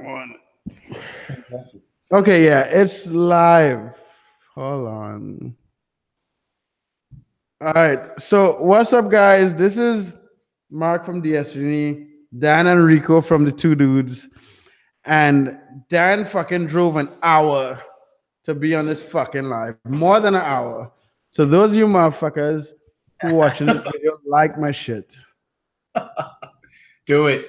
on. Okay, yeah, it's live. Hold on. All right. So, what's up, guys? This is Mark from DSG, Dan and Reco from the 2doodz. And Dan fucking drove an hour to be on this fucking live. More than an hour. So, those of you motherfuckers who watching this video, like my shit. Do it.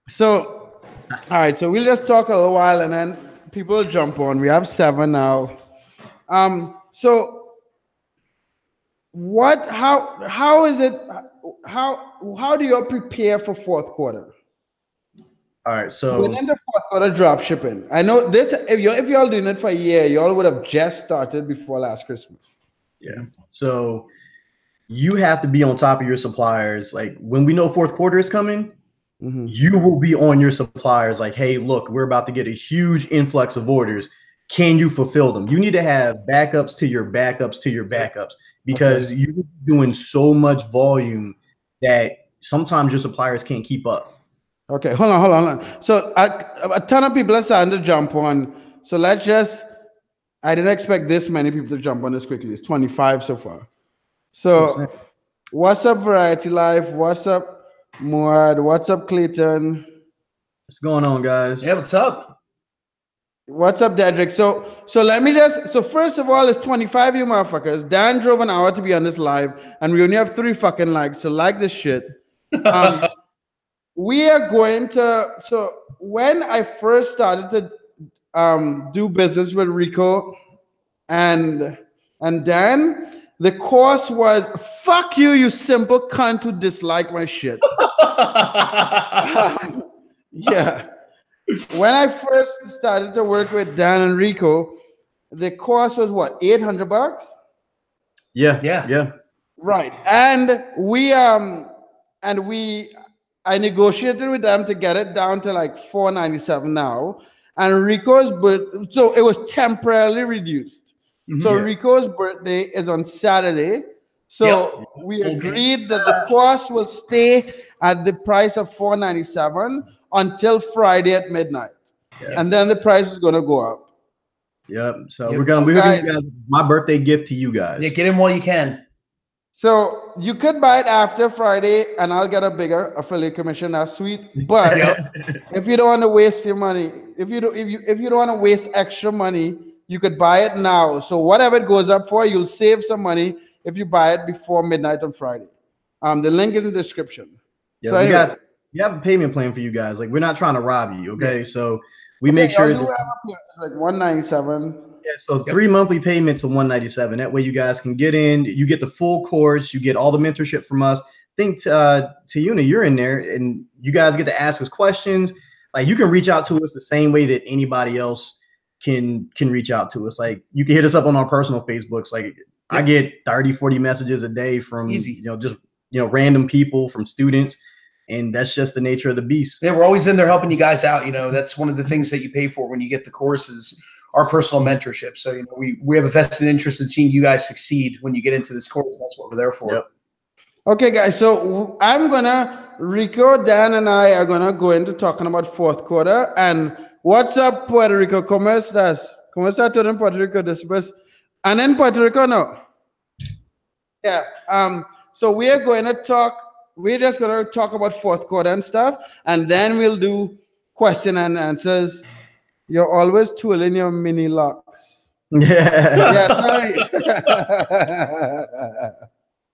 So, all right. So, we'll just talk a little while and then people will jump on. We have 7 now. So, how is it, how do you prepare for fourth quarter? All right, so when in the fourth quarter drop shipping, I know this, if y'all doing it for a year, y'all would have just started before last Christmas. Yeah, so you have to be on top of your suppliers. Like when we know fourth quarter is coming, you will be on your suppliers like, hey, look, we're about to get a huge influx of orders. Can you fulfill them? You need to have backups to your backups to your backups, because you're doing so much volume that sometimes your suppliers can't keep up. Okay, hold on. So a ton of people are starting to jump on. So let's just, I didn't expect this many people to jump on this quickly. It's 25 so far. So what's up, Variety Life? What's up, Muad? What's up, Clayton? What's going on, guys? Yeah, what's up? What's up, Dedrick? So let me just, so first of all, it's 25 you motherfuckers. Dan drove an hour to be on this live, and we only have 3 fucking likes, so like this shit. We are going to, so when I first started to do business with Reco and Dan, the course was, fuck you, you simple cunt who dislike my shit. Yeah. When I first started to work with Dan and Reco, the cost was what, $800? Yeah. Right. And I negotiated with them to get it down to like $497 now. And Rico's so it was temporarily reduced. So Rico's birthday is on Saturday. So we agreed that the cost will stay at the price of $497 until Friday at midnight. And then the price is going to go up. Yep. So we're gonna give you guys my birthday gift to you guys. Yeah, get in while you can. So you could buy it after Friday and I'll get a bigger affiliate commission. That's sweet. But if you don't want to waste your money, if you don't want to waste extra money, you could buy it now. So whatever it goes up for, you'll save some money if you buy it before midnight on Friday. The link is in the description. Yeah, so anyway, we have a payment plan for you guys. Like, we're not trying to rob you, okay? So we make sure that, like $197. Yeah, so 3 monthly payments of $197. That way you guys can get in. You get the full course. You get all the mentorship from us. I think Tayuna, you're in there, and you guys get to ask us questions. Like, you can reach out to us the same way that anybody else can reach out to us. Like, you can hit us up on our personal Facebooks. Like, I get 30, 40 messages a day from just random people, from students. And that's just the nature of the beast. Yeah, we're always in there helping you guys out. That's one of the things that you pay for when you get the courses, our personal mentorship. So, we have a vested interest in seeing you guys succeed when you get into this course. That's what we're there for. Yep. Okay, guys. So Reco, Dan, and I are gonna go into talking about fourth quarter. And what's up, Puerto Rico? ¿Cómo estás? ¿Cómo está todo en Puerto Rico después? And in Puerto Rico, no. Yeah. So we are going to talk. We're just going to talk about fourth quarter and stuff, and then we'll do question and answers. You're always twirling your mini locks. Yeah, sorry.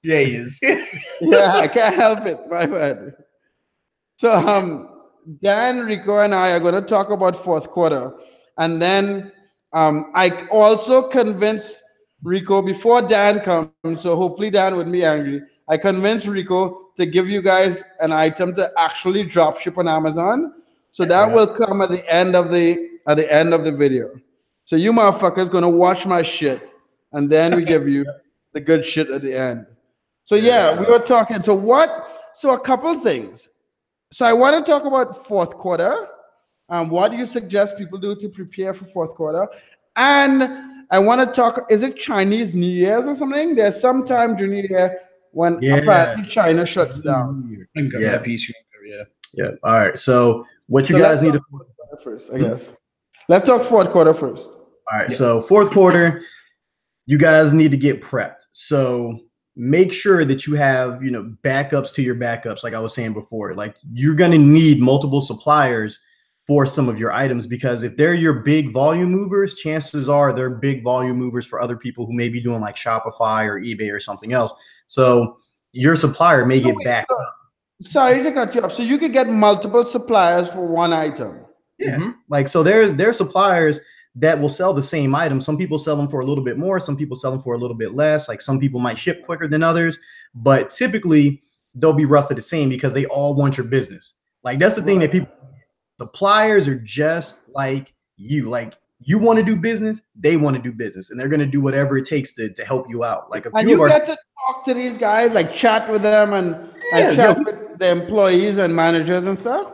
Yeah, he is. Yeah, I can't help it. My bad. So Dan, Reco, and I are going to talk about fourth quarter, and then I also convinced Reco before Dan comes, so hopefully Dan wouldn't be angry. I convinced Reco to give you guys an item to actually drop ship on Amazon. So that will come at the end of the video. So you motherfuckers gonna watch my shit, and then we give you the good shit at the end. So yeah, we were talking. So a couple things. So I want to talk about fourth quarter. What do you suggest people do to prepare for fourth quarter? And I want to talk, is it Chinese New Year's or something? There's some time during the year when apparently China shuts down. Yeah. All right. So what you guys need to first, I guess. Let's talk fourth quarter first. All right. So fourth quarter, you guys need to get prepped. So make sure that you have, backups to your backups. Like I was saying before, like you're going to need multiple suppliers for some of your items, because if they're your big volume movers, chances are they're big volume movers for other people who may be doing like Shopify or eBay or something else. So your supplier may get backed up. Sorry to cut you off. So you could get multiple suppliers for one item. Yeah. Like, so there's suppliers that will sell the same item. Some people sell them for a little bit more. Some people sell them for a little bit less. Like some people might ship quicker than others, but typically they'll be roughly the same because they all want your business. Like that's the thing that people, suppliers are just like you. Like you want to do business, they want to do business, and they're going to do whatever it takes to help you out. Like and you get to talk to these guys, like chat with them and chat with the employees and managers and stuff.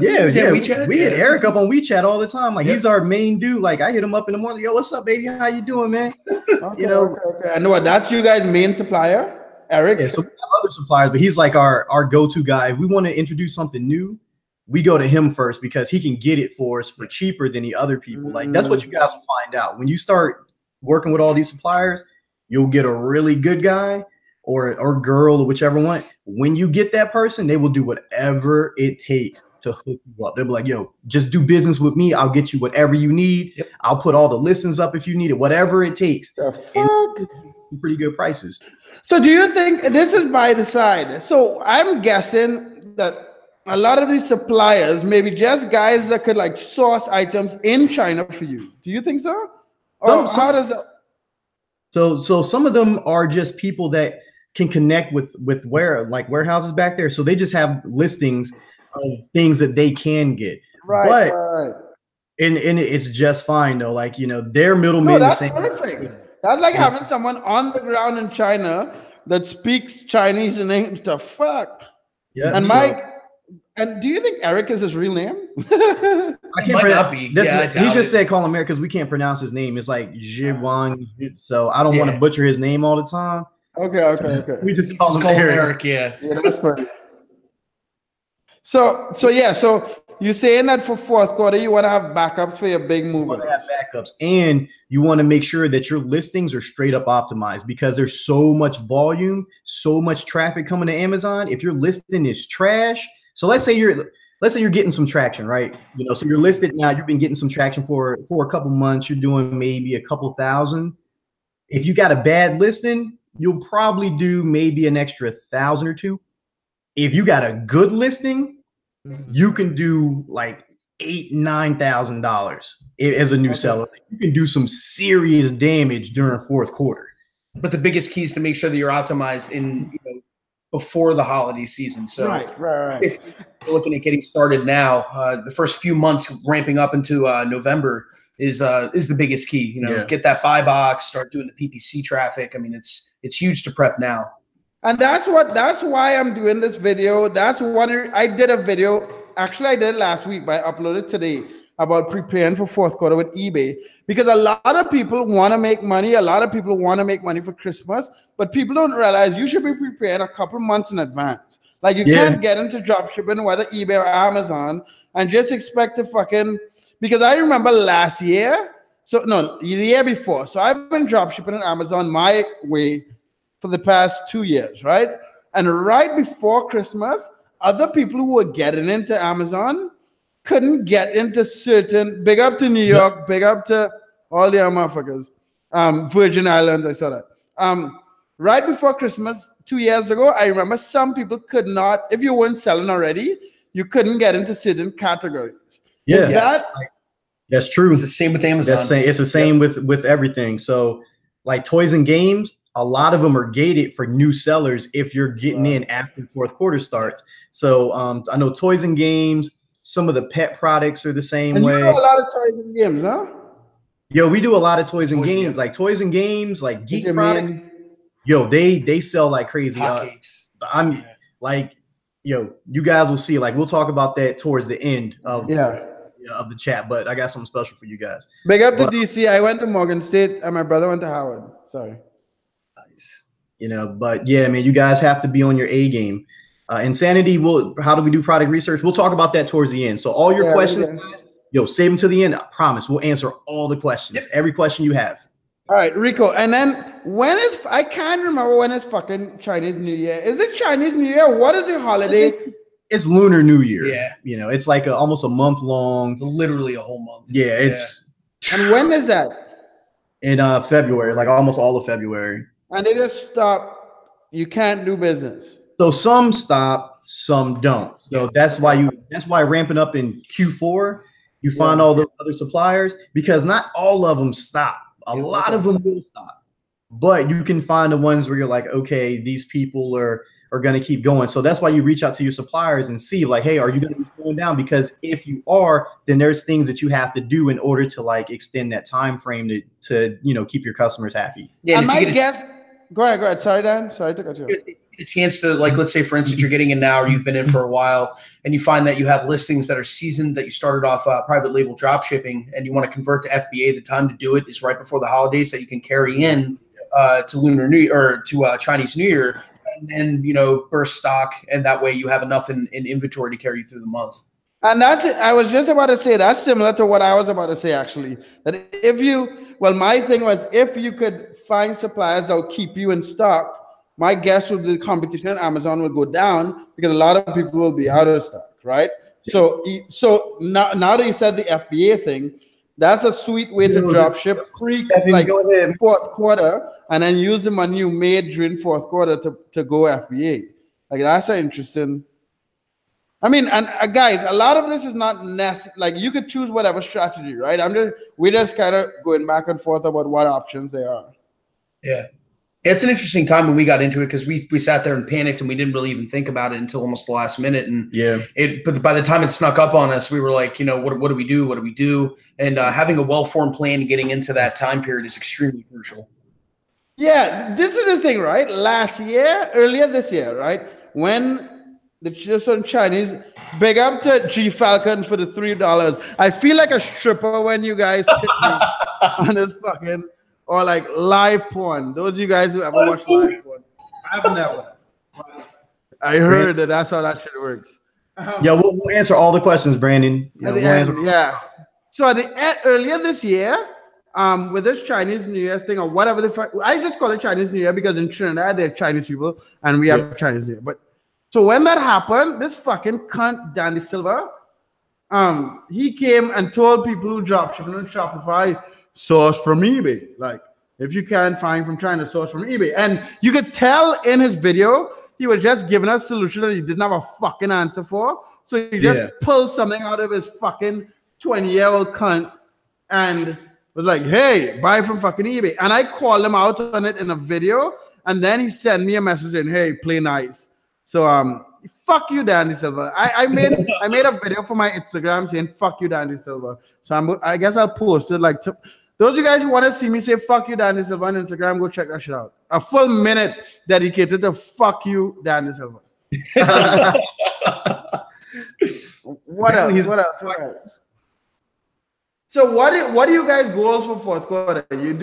Yeah. We hit Eric up on WeChat all the time. Like he's our main dude. Like I hit him up in the morning. Yo, what's up, baby? How you doing, man? Okay. I know what that's you guys' main supplier, Eric. Yeah, so we have other suppliers, but he's like our go-to guy. If we want to introduce something new, we go to him first because he can get it for us for cheaper than the other people. Like that's what you guys will find out when you start working with all these suppliers. You'll get a really good guy or girl or whichever one. When you get that person, they will do whatever it takes to hook you up. They'll be like, yo, just do business with me. I'll get you whatever you need. Yep. I'll put all the listings up if you need it, whatever it takes. The fuck? Pretty good prices. So do you think this is by the side? So I'm guessing that a lot of these suppliers maybe just guys that could like source items in China for you. Do you think so? Or how does that? So some of them are just people that can connect with warehouses back there. So they just have listings of things that they can get. Right. And it's just fine though. Like, their middlemen. That's perfect. That's like having someone on the ground in China that speaks Chinese and English. The fuck? Yeah. And Mike, and do you think Eric is his real name? I can't not be. He just said call him Eric because we can't pronounce his name. It's like Jiwang. So I don't want to butcher his name all the time. Okay. We just call him Eric. Yeah, that's funny. So you're saying that for fourth quarter, you want to have backups for your big movers. You want to have backups, and you want to make sure that your listings are straight up optimized because there's so much volume, so much traffic coming to Amazon. If your listing is trash, so let's say you're getting some traction, right? So you're listed now. You've been getting some traction for a couple months. You're doing maybe a couple thousand. If you got a bad listing, you'll probably do maybe an extra 1,000 or 2. If you got a good listing, you can do like $8,000-9,000 as a new seller. You can do some serious damage during fourth quarter. But the biggest key is to make sure that you're optimized in before the holiday season. So right. If you're looking at getting started now, the first few months ramping up into November is the biggest key. Get that buy box, start doing the PPC traffic. I mean, it's huge to prep now. And that's why I'm doing this video. I did a video. Actually, I did last week, but I uploaded today about preparing for fourth quarter with eBay, because a lot of people want to make money. A lot of people want to make money for Christmas, but people don't realize you should be preparing a couple months in advance. Like you can't get into drop shipping, whether eBay or Amazon, and just expect to because I remember last year, the year before. So I've been drop shipping on Amazon my way for the past 2 years, right? And right before Christmas, other people who were getting into Amazon couldn't get into certain, big up to New York, big up to all the other motherfuckers, Virgin Islands, I saw that. Right before Christmas, 2 years ago, I remember some people could not, if you weren't selling already, you couldn't get into certain categories. Yeah, that's true. It's the same with Amazon. It's the same with everything. So like toys and games, a lot of them are gated for new sellers if you're getting in after fourth quarter starts. So I know toys and games, some of the pet products are the same way. You do a lot of toys and games, huh? Yo, we do a lot of toys and games, like toys and games, like geek products. Yo, they sell like crazy. I'm like, yo, you guys will see. Like, we'll talk about that towards the end of the chat. But I got something special for you guys. Big up to DC. I went to Morgan State, and my brother went to Howard. Sorry. Nice. But yeah, man, you guys have to be on your A game. Insanity. How do we do product research? We'll talk about that towards the end. So all your questions, guys, Yo, save them to the end. I promise we'll answer all the questions, every question you have. All right, Reco. And then I can't remember when is fucking Chinese New Year. Is it Chinese New Year? What is the holiday? It's Lunar New Year. Yeah. You know, it's like almost a month long. It's literally a whole month. Yeah, it's. And when is that? In February, like almost all of February. And they just stop. You can't do business. So some stop, some don't. So that's why ramping up in Q4, you find all the other suppliers, because not all of them stop. A lot of them will stop, but you can find the ones where you're like, okay, these people are going to keep going. So that's why you reach out to your suppliers and see like, hey, are you going to be slowing down? Because if you are, then there's things that you have to do in order to like extend that time frame to you know, keep your customers happy. Yeah, and my guess. Go ahead. Sorry, Dan. Sorry to cut you off. A chance to, like, let's say for instance you're getting in now, or you've been in for a while, and you find that you have listings that are seasoned, that you started off private label drop shipping, and you want to convert to FBA. The time to do it is right before the holidays, that you can carry in to Lunar New Year, or to Chinese New Year, and you know, burst stock, and that way you have enough in inventory to carry you through the month. And that's it. I was just about to say that's similar to what I was about to say, actually. That if you, well, my thing was, if you could find suppliers that will keep you in stock, my guess would be the competition on Amazon will go down, because a lot of people will be out of stock, right? So now that you said the FBA thing, that's a sweet way to drop ship fourth quarter, and then use the money you made during fourth quarter to go FBA. Like, that's an interesting. I mean, and guys, a lot of this is not necessary. Like, you could choose whatever strategy, right? We're just kind of going back and forth about what options there are. Yeah. It's an interesting time when we got into it, because we sat there and panicked, and we didn't really even think about it until almost the last minute. And but by the time it snuck up on us, we were like, you know, what do we do? What do we do? And having a well-formed plan getting into that time period is extremely crucial. Yeah, this is the thing, right? Earlier this year, right? When the Chinese, big up to G Falcon for the $3. I feel like a stripper when you guys tip me on this fucking. Or like live porn. Those of you guys who ever watched live porn, I've never. I heard that's how that shit works. Yeah, we'll answer all the questions, Brandon. Yeah. So earlier this year, with this Chinese New Year thing, or whatever I just call it Chinese New Year because in Trinidad they're Chinese people and we have Chinese New Year. But so when that happened, this fucking cunt Danny Silver, he came and told people who drop shipping on Shopify, source from eBay. Like, if you can't find from China, source from eBay. And you could tell in his video, he was just giving us a solution that he didn't have a fucking answer for. So he just pulled something out of his fucking 20-year-old cunt and was like, hey, buy from fucking eBay. And I called him out on it in a video. And then he sent me a message saying, hey, play nice. So fuck you, Danny Silver. I made a video for my Instagram saying fuck you, Danny Silver. So I guess I'll post it. Like, those of you guys who want to see me say fuck you, Danny Silver on Instagram, go check that shit out. A full minute dedicated to fuck you, Danny Silver. What else? So what are you guys' goals for fourth quarter? You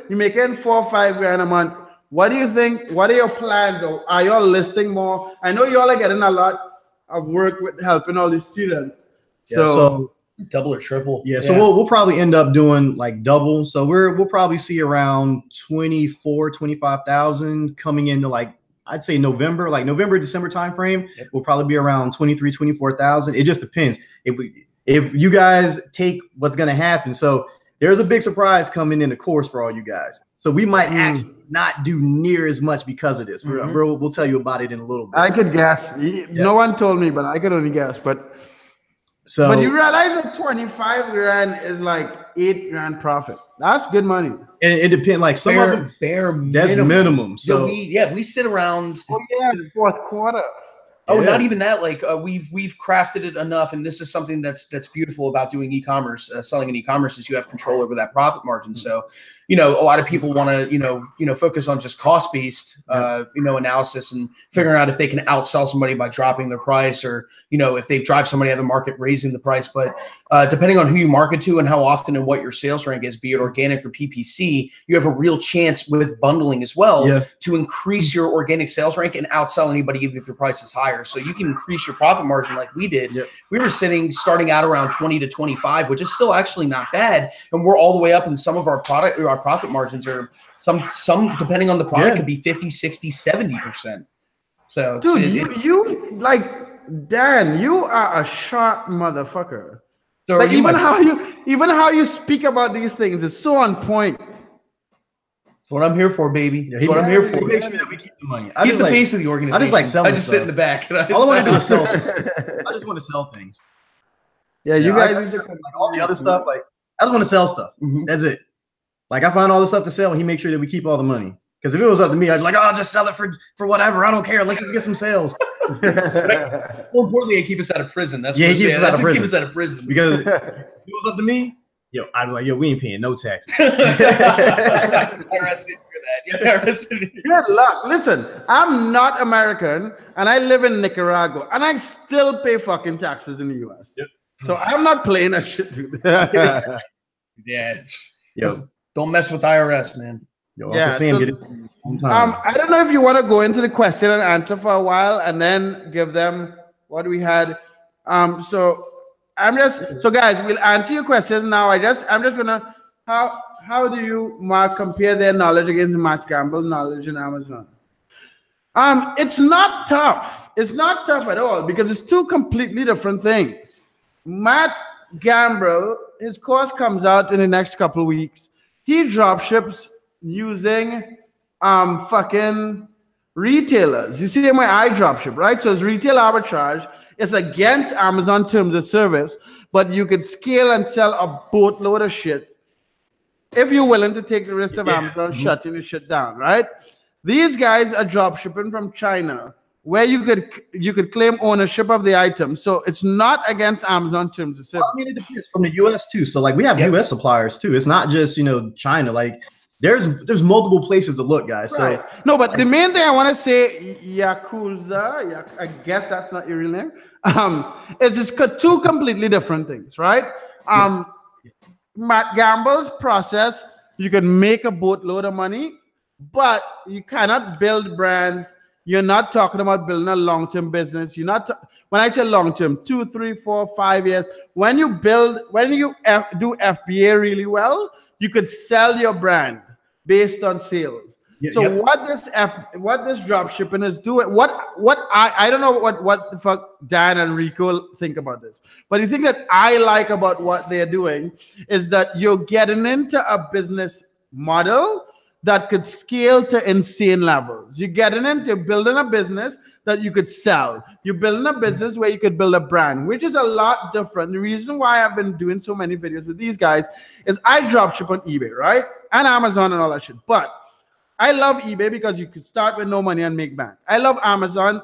making $4 or $5 grand a month. What do you think? What are your plans? Or are y'all listing more? I know y'all are getting a lot of work with helping all these students. So double or triple. Yeah. So we'll probably end up doing like double. So we'll probably see around 25,000 coming into, like, I'd say November, December timeframe. We'll probably be around 24,000. It just depends if you guys take what's going to happen. So there's a big surprise coming in the course for all you guys. So we might actually not do near as much because of this. We'll tell you about it in a little bit. I could guess. No one told me, but I could only guess. But you realize that 25 grand is like $8 grand profit. That's good money. And it depends. Like some of them, that's minimum. So we sit around. Fourth quarter. Oh, not even that. Like we've crafted it enough, and this is something that's beautiful about doing e-commerce. Selling in e-commerce is you have control over that profit margin. So, a lot of people want to focus on just cost based analysis and figuring out if they can outsell somebody by dropping their price, or if they drive somebody out of the market raising the price. But depending on who you market to and how often and what your sales rank is, be it organic or PPC, you have a real chance with bundling as well to increase your organic sales rank and outsell anybody even if your price is higher. supplier, so you can increase your profit margin like we did. Yep. We were starting out around 20 to 25, which is still actually not bad, and we're all the way up in some of our profit margins are some depending on the product could be 50, 60, 70%. So dude, you like Dan, you are a sharp motherfucker. So like even how you speak about these things is so on point. That's what I'm here for, baby. That's what I'm here for. Make sure that we keep the money. He's the face of the organization. I just like selling. I just sit in the back. All I want to do is sell. I just want to sell things. Yeah, you guys need to like all the other stuff. Like I just want to sell stuff. That's it. Like I find all the stuff to sell, and he makes sure that we keep all the money. Because if it was up to me, I'd be like, oh, I'll just sell it for whatever. I don't care. Let's just get some sales. More importantly, it keep us out of prison. That's he keeps us out of prison. Keep us out of prison. Because if it was up to me, I'd be like, we ain't paying no tax. Good luck. Listen, I'm not American, and I live in Nicaragua, and I still pay fucking taxes in the U.S. Yep. So I'm not playing that shit, dude. Don't mess with IRS, man. I don't know if you want to go into the question and answer for a while and then give them what we had. So guys, we'll answer your questions now. I'm just gonna how do you, Mark, compare their knowledge against Matt Gamble's knowledge in Amazon? It's not tough. It's not tough at all because it's two completely different things. Matt Gamble, his course comes out in the next couple of weeks. He drop ships using fucking retailers. You see the way I drop ship, right? So it's retail arbitrage. It's against Amazon terms of service, but you could scale and sell a boatload of shit if you're willing to take the risk of Amazon shutting the shit down, right? These guys are drop shipping from China, where you could claim ownership of the item. So it's not against Amazon terms of service. Well, I mean, it depends from the US too. So like we have US suppliers too. It's not just, China. Like there's multiple places to look, guys. Right. So no, but the main thing I want to say, Yakuza, I guess that's not your real name. It's just two completely different things, right? Matt Gamble's process, you can make a boatload of money, but you cannot build brands. You're not talking about building a long-term business. You're not. When I say long-term, 2, 3, 4, 5 years. When you do FBA really well, you could sell your brand based on sales. What this drop shipping is doing, I don't know what the fuck Dan and Reco think about this, but the thing that I like about what they're doing is that you're getting into a business model that could scale to insane levels. You're getting into building a business that you could sell. You're building a business where you could build a brand, which is a lot different. The reason why I've been doing so many videos with these guys is I drop ship on eBay, right? And Amazon and all that shit. But I love eBay because you could start with no money and make bank. I love Amazon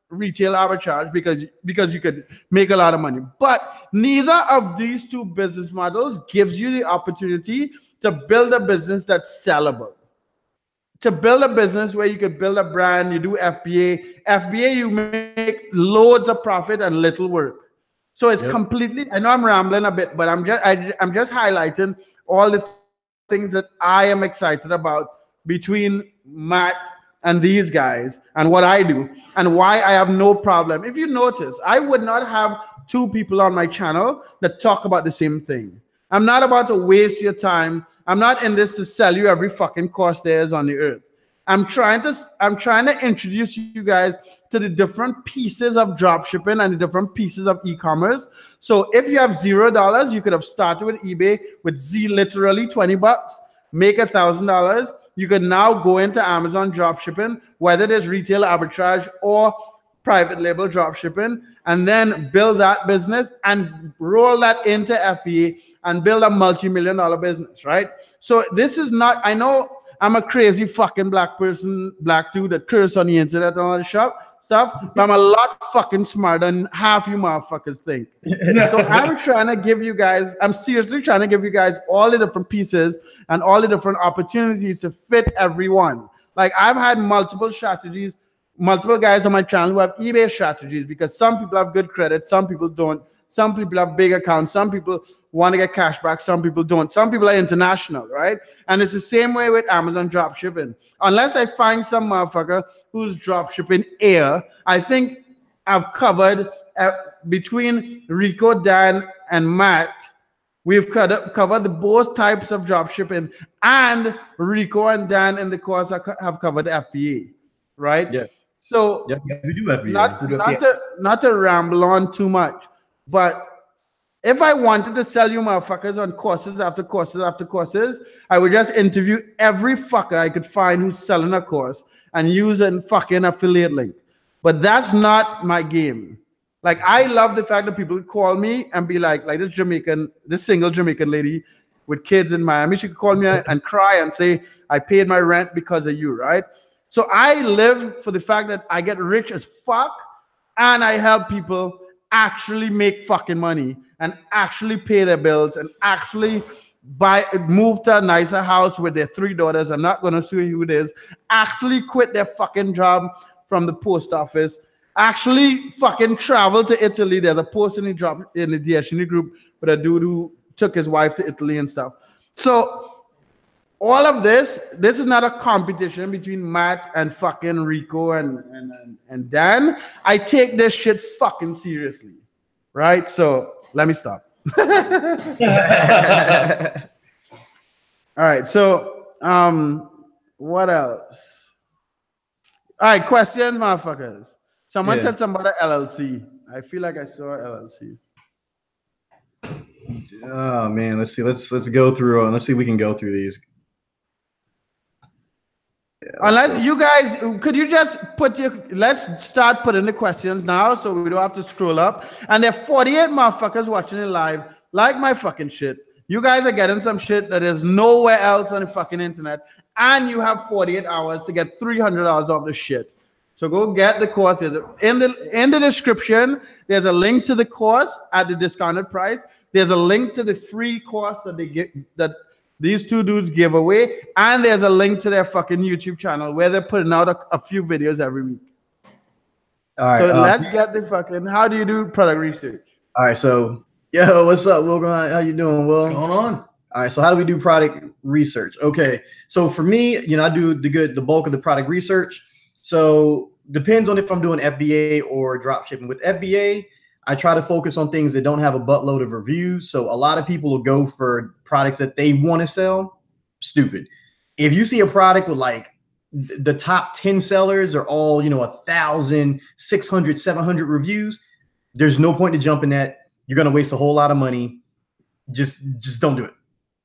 retail arbitrage because you could make a lot of money. But neither of these two business models gives you the opportunity to build a business that's sellable. To build a business where you could build a brand, you do FBA, you make loads of profit and little work. So it's completely, I know I'm rambling a bit, but I'm just highlighting all the things that I am excited about between Matt and these guys and what I do and why I have no problem. If you notice, I would not have two people on my channel that talk about the same thing. I'm not about to waste your time. I'm not in this to sell you every fucking course there is on the earth. I'm trying to introduce you guys to the different pieces of drop shipping and the different pieces of e-commerce. So if you have $0, you could have started with eBay with literally $20, make $1,000. You could now go into Amazon drop shipping, whether there's retail arbitrage or private label drop shipping, and then build that business and roll that into FBA and build a multi-million-dollar business, right? So this is not, I know I'm a crazy fucking black dude that curse on the internet and all the stuff, but I'm a lot fucking smarter than half you motherfuckers think. So I'm seriously trying to give you guys all the different pieces and all the different opportunities to fit everyone. Like I've had multiple strategies, multiple guys on my channel who have eBay strategies because some people have good credit, some people don't. Some people have big accounts, some people want to get cash back, some people don't. Some people are international, right? And it's the same way with Amazon drop shipping. Unless I find some motherfucker who's drop shipping air, I think have covered between Reco, Dan, and Matt. We've covered both types of drop shipping, and Reco and Dan in the course have covered FBA, right? Yeah. So yeah, we do FBA. Not to ramble on too much, but if I wanted to sell you motherfuckers on courses after courses after courses, I would just interview every fucker I could find who's selling a course and use a fucking affiliate link. But that's not my game. Like, I love the fact that people call me and be like this single Jamaican lady with kids in Miami, she could call me and cry and say, I paid my rent because of you, right? So I live for the fact that I get rich as fuck and I help people actually make fucking money and actually pay their bills and actually move to a nicer house with their 3 daughters. I'm not going to sue who it is. Actually quit their fucking job from the post office. Actually fucking travel to Italy. There's a post in the Diashini group with a dude who took his wife to Italy and stuff. So all of this is not a competition between Matt and fucking Reco and Dan. I take this shit fucking seriously, right? So let me stop. All right, so what else? All right, questions, motherfuckers. Someone said something about an LLC. I feel like I saw LLC. Oh man, let's see. Let's go through. Let's see if we can go through these. Yeah, unless you guys, could you just let's start putting the questions now so we don't have to scroll up. And there are 48 motherfuckers watching it live, like my fucking shit. You guys are getting some shit that is nowhere else on the fucking internet. And you have 48 hours to get $300 off the shit. So go get the course. In the description, there's a link to the course at the discounted price. There's a link to the free course that these 2doodz give away, and there's a link to their fucking YouTube channel where they're putting out a few videos every week. All right. So let's get the fucking. How do you do product research? All right. So yo, what's up, Will? How you doing, Will? What's going on? All right. So how do we do product research? Okay. So for me, I do the bulk of the product research. So depends on if I'm doing FBA or drop shipping. With FBA, I try to focus on things that don't have a buttload of reviews. So a lot of people will go for products that they want to sell. Stupid. If you see a product with like the top 10 sellers are all, 1,000, 600, 700 reviews, there's no point to jump in that. You're going to waste a whole lot of money. Just don't do it.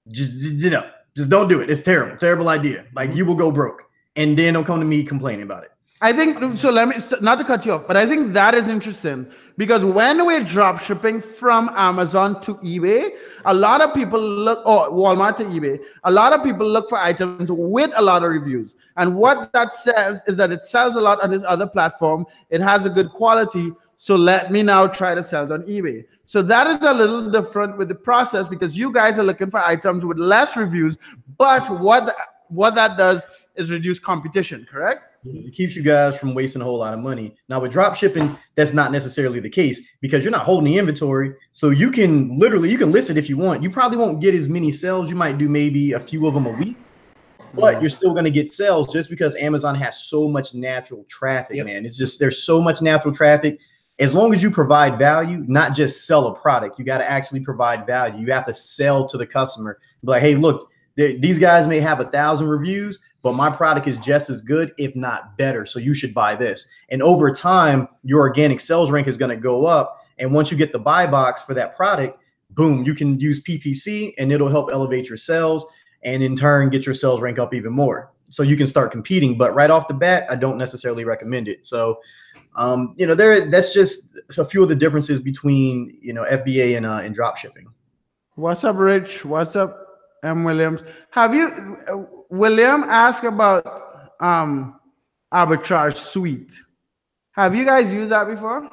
Just don't do it. It's terrible. Terrible idea. Like, you will go broke. And then don't come to me complaining about it. I think, so let me, not to cut you off, but I think that is interesting because when we're drop shipping from Amazon to eBay, a lot of people look, or Walmart to eBay, a lot of people look for items with a lot of reviews. And what that says is that it sells a lot on this other platform. It has a good quality. So let me now try to sell it on eBay. So that is a little different with the process because you guys are looking for items with less reviews, but what that does is reduce competition, correct? It keeps you guys from wasting a whole lot of money. Now with drop shipping, that's not necessarily the case because you're not holding the inventory. So you can list it if you want. You probably won't get as many sales. You might do maybe a few of them a week, but you're still going to get sales just because Amazon has so much natural traffic, man. It's just, there's so much natural traffic. As long as you provide value, not just sell a product, you got to actually provide value. You have to sell to the customer. Be like, hey, look, these guys may have 1,000 reviews, but my product is just as good, if not better. So you should buy this. And over time, your organic sales rank is going to go up. And once you get the buy box for that product, boom, you can use PPC and it'll help elevate your sales and in turn get your sales rank up even more. So you can start competing. But right off the bat, I don't necessarily recommend it. So, that's just a few of the differences between, FBA and drop shipping. What's up, Rich? What's up, M. Williams? Have you... William asked about arbitrage suite. Have you guys used that before?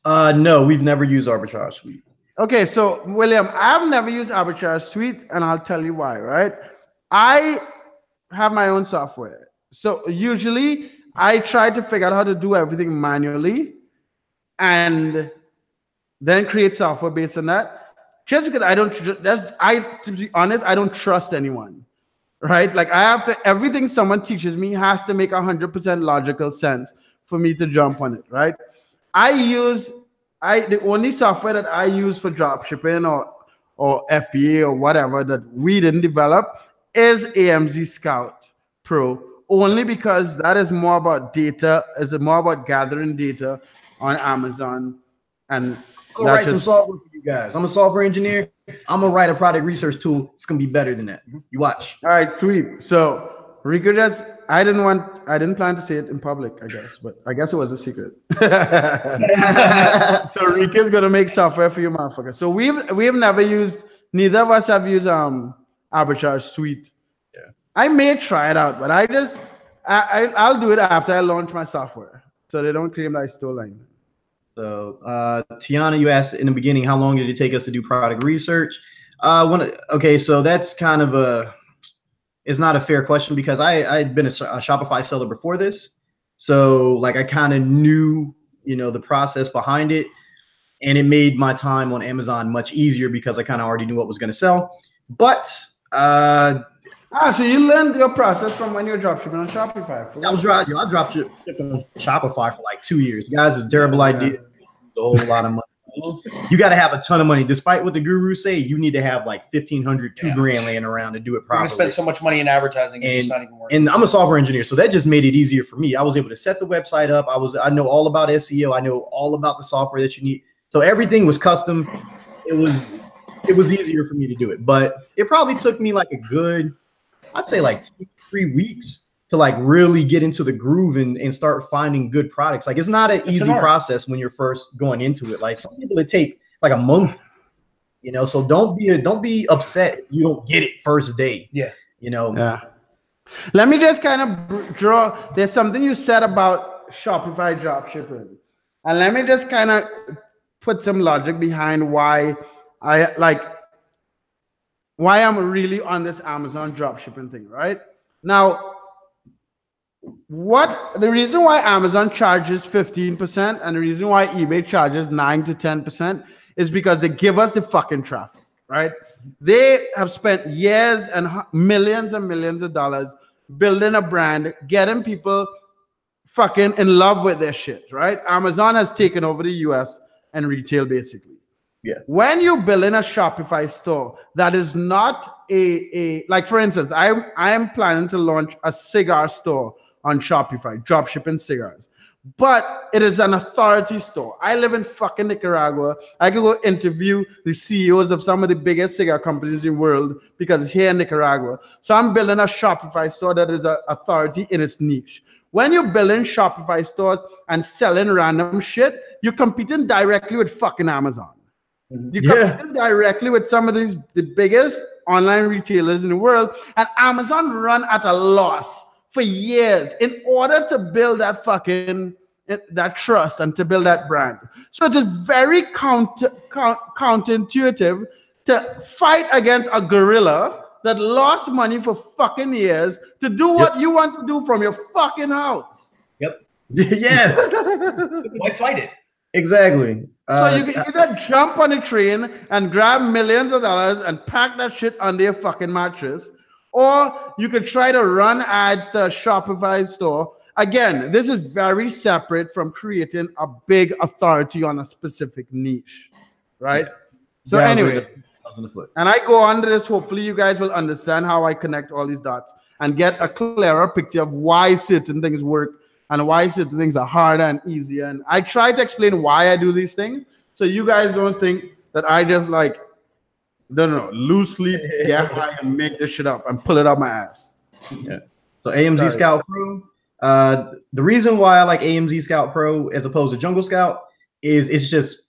No, we've never used arbitrage suite. Okay, so William, I've never used arbitrage suite, and I'll tell you why, right? I have my own software. So usually I try to figure out how to do everything manually and then create software based on that. Just because to be honest, I don't trust anyone. Right? Like everything someone teaches me has to make 100% logical sense for me to jump on it. Right? the only software that I use for drop shipping or FBA or whatever that we didn't develop is AMZ Scout Pro, only because that is more about data, is more about gathering data on Amazon. And I'm gonna write some software for you guys. I'm a software engineer. I'm gonna write a product research tool. It's gonna be better than that. You watch. All right, sweet. So Reco just, I didn't plan to say it in public, I guess, but I guess it was a secret. So Reco's gonna make software for you, motherfucker. So we've never used, neither of us have used Arbitrage Suite. Yeah. I may try it out, but I'll do it after I launch my software, so they don't claim that I stole anything. So Tiana, you asked in the beginning, how long did it take us to do product research? Okay, so that's kind of it's not a fair question because I'd been a Shopify seller before this. So like I kind of knew, the process behind it, and it made my time on Amazon much easier because I kind of already knew what was going to sell. But so you learned your process from when you were dropshipping on Shopify. I dropped on Shopify for like 2 years. Guys, it's a terrible idea. A whole lot of money. You got to have a ton of money. Despite what the gurus say, you need to have like $1,500, $2,000 laying around to do it properly. You're gonna spend so much money in advertising, it's just not even worth it. And I'm a software engineer, so that just made it easier for me. I was able to set the website up. I know all about SEO. I know all about the software that you need. So everything was custom. It was easier for me to do it, but it probably took me like a good, I'd say like 2-3 weeks to like really get into the groove and start finding good products. Like it's not an easy process when you're first going into it. Like some people it take like a month, so don't be upset if you don't get it first day. Yeah. Yeah. Let me just kind of draw, there's something you said about Shopify dropshipping. And let me just kind of put some logic behind why I'm really on this Amazon dropshipping thing, right? Now, the reason why Amazon charges 15% and the reason why eBay charges 9 to 10% is because they give us the fucking traffic, right? They have spent years and millions of dollars building a brand, getting people fucking in love with their shit, right? Amazon has taken over the US and retail basically. Yeah. When you build in a Shopify store that is not like for instance, I am planning to launch a cigar store on Shopify, dropshipping cigars. But it is an authority store. I live in fucking Nicaragua. I can go interview the CEOs of some of the biggest cigar companies in the world because it's here in Nicaragua. So I'm building a Shopify store that is an authority in its niche. When you're building Shopify stores and selling random shit, you're competing directly with fucking Amazon. You're competing directly with some of the biggest online retailers in the world, and Amazon run at a loss for years in order to build that that trust and to build that brand. So it is very counterintuitive to fight against a gorilla that lost money for fucking years to do what you want to do from your fucking house. Yep. Yeah. Why fight it? Exactly. So you can either jump on a train and grab millions of dollars and pack that shit under your fucking mattress, or you could try to run ads to a Shopify store. Again, this is very separate from creating a big authority on a specific niche, right? So anyway, and I go on to this. Hopefully you guys will understand how I connect all these dots and get a clearer picture of why certain things work and why certain things are harder and easier. And I try to explain why I do these things so you guys don't think that I just like, lose sleep, get high, and make this shit up and pull it out my ass. Yeah. So AMZ Scout Pro. The reason why I like AMZ Scout Pro as opposed to Jungle Scout is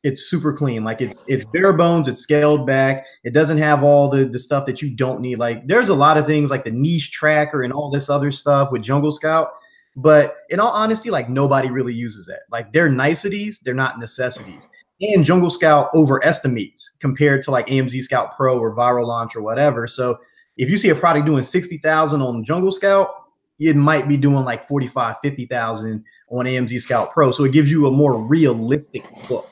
it's super clean. Like it's bare bones, it's scaled back. It doesn't have all the stuff that you don't need. Like there's a lot of things like the niche tracker and all this other stuff with Jungle Scout. But in all honesty, like nobody really uses that. Like they're niceties, they're not necessities. And Jungle Scout overestimates compared to like AMZ Scout Pro or Viral Launch or whatever. So if you see a product doing 60,000 on Jungle Scout, it might be doing like 45, 50,000 on AMZ Scout Pro. So it gives you a more realistic look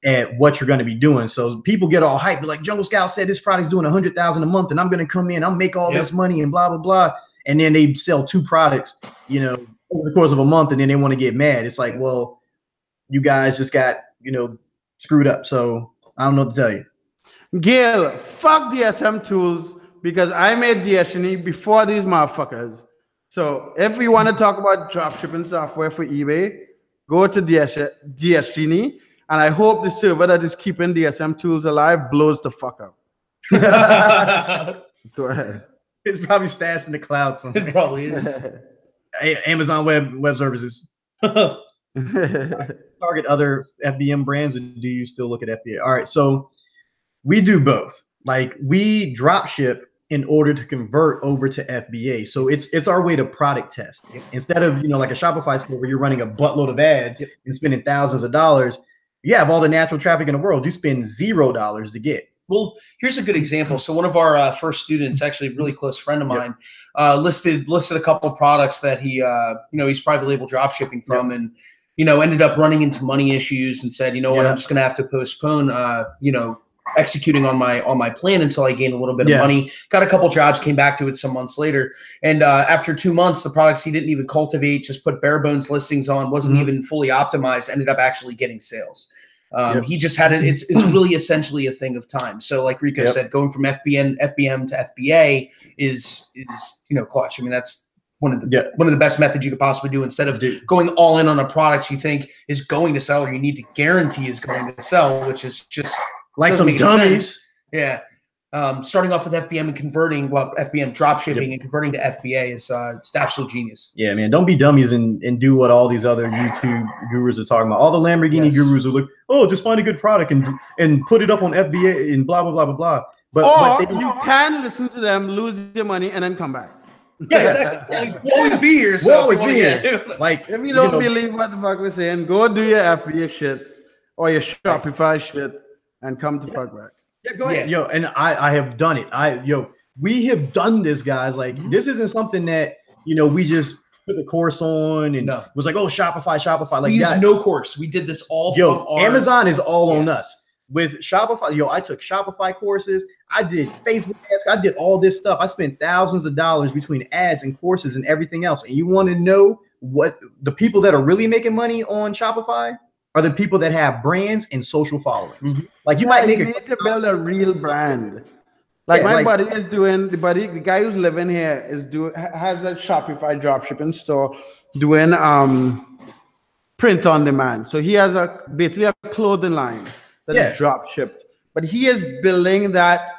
at what you're going to be doing. So people get all hyped, like Jungle Scout said this product's doing 100,000 a month and I'm going to come in, I'll make all this money and blah, blah, blah. And then they sell 2 products, over the course of a month, and then they want to get mad. It's like, well, you guys just got, screwed up. So I don't know what to tell you. Gail, fuck DSM tools because I made Destiny before these motherfuckers. So if we want to talk about dropshipping software for eBay, go to Destiny, and I hope the server that is keeping DSM tools alive blows the fuck up. Go ahead. It's probably stashed in the cloud somewhere. It probably is. Amazon Web Services. Target other FBM brands, or do you still look at FBA? All right, so we do both. Like, we drop ship in order to convert over to FBA. So it's our way to product test. Instead of, like a Shopify store where you're running a buttload of ads and spending thousands of dollars, you have all the natural traffic in the world. You spend $0 to get. Well, here's a good example. So one of our first students, actually a really close friend of mine, listed a couple of products that he, he's private label drop shipping from, and, ended up running into money issues and said, what, I'm just going to have to postpone, executing on my plan until I gain a little bit of money. Got a couple jobs, came back to it some months later. And after 2 months, the products he didn't even cultivate, just put bare bones listings on, wasn't even fully optimized, ended up actually getting sales. He just had it. It's really essentially a thing of time. So like Reco said, going from FBM to FBA is clutch. I mean, that's one of the best methods you could possibly do, instead of going all in on a product you think is going to sell, or you need to guarantee is going to sell, which is just like some dummies. Yeah. Starting off with FBM and converting, FBM drop shipping and converting to FBA is it's absolute genius. Yeah, man. Don't be dummies and do what all these other YouTube gurus are talking about. All the Lamborghini gurus are like, oh, just find a good product and put it up on FBA and blah, blah, blah, blah, blah. But you can listen to them, lose your money, and then come back. Yeah, exactly. We'll always be here. So we'll always be here. Like, if you don't believe what the fuck we're saying, go do your FBA shit or your Shopify shit and come to fuck back. Yeah, go ahead. Yo, and I have done it. We have done this, guys. Like, this isn't something that, we just put the course on and was like, oh, Shopify. Like, we used no course. We did this all from Amazon is all on us. With Shopify, I took Shopify courses. I did Facebook ads. I did all this stuff. I spent thousands of dollars between ads and courses and everything else. And you want to know what the people that are really making money on Shopify are the people that have brands and social followings. Like, you might need to build a real brand. Like my buddy is doing, the guy who's living here has a Shopify dropshipping store doing print on demand. So he has basically a clothing line that is drop shipped. But he is building that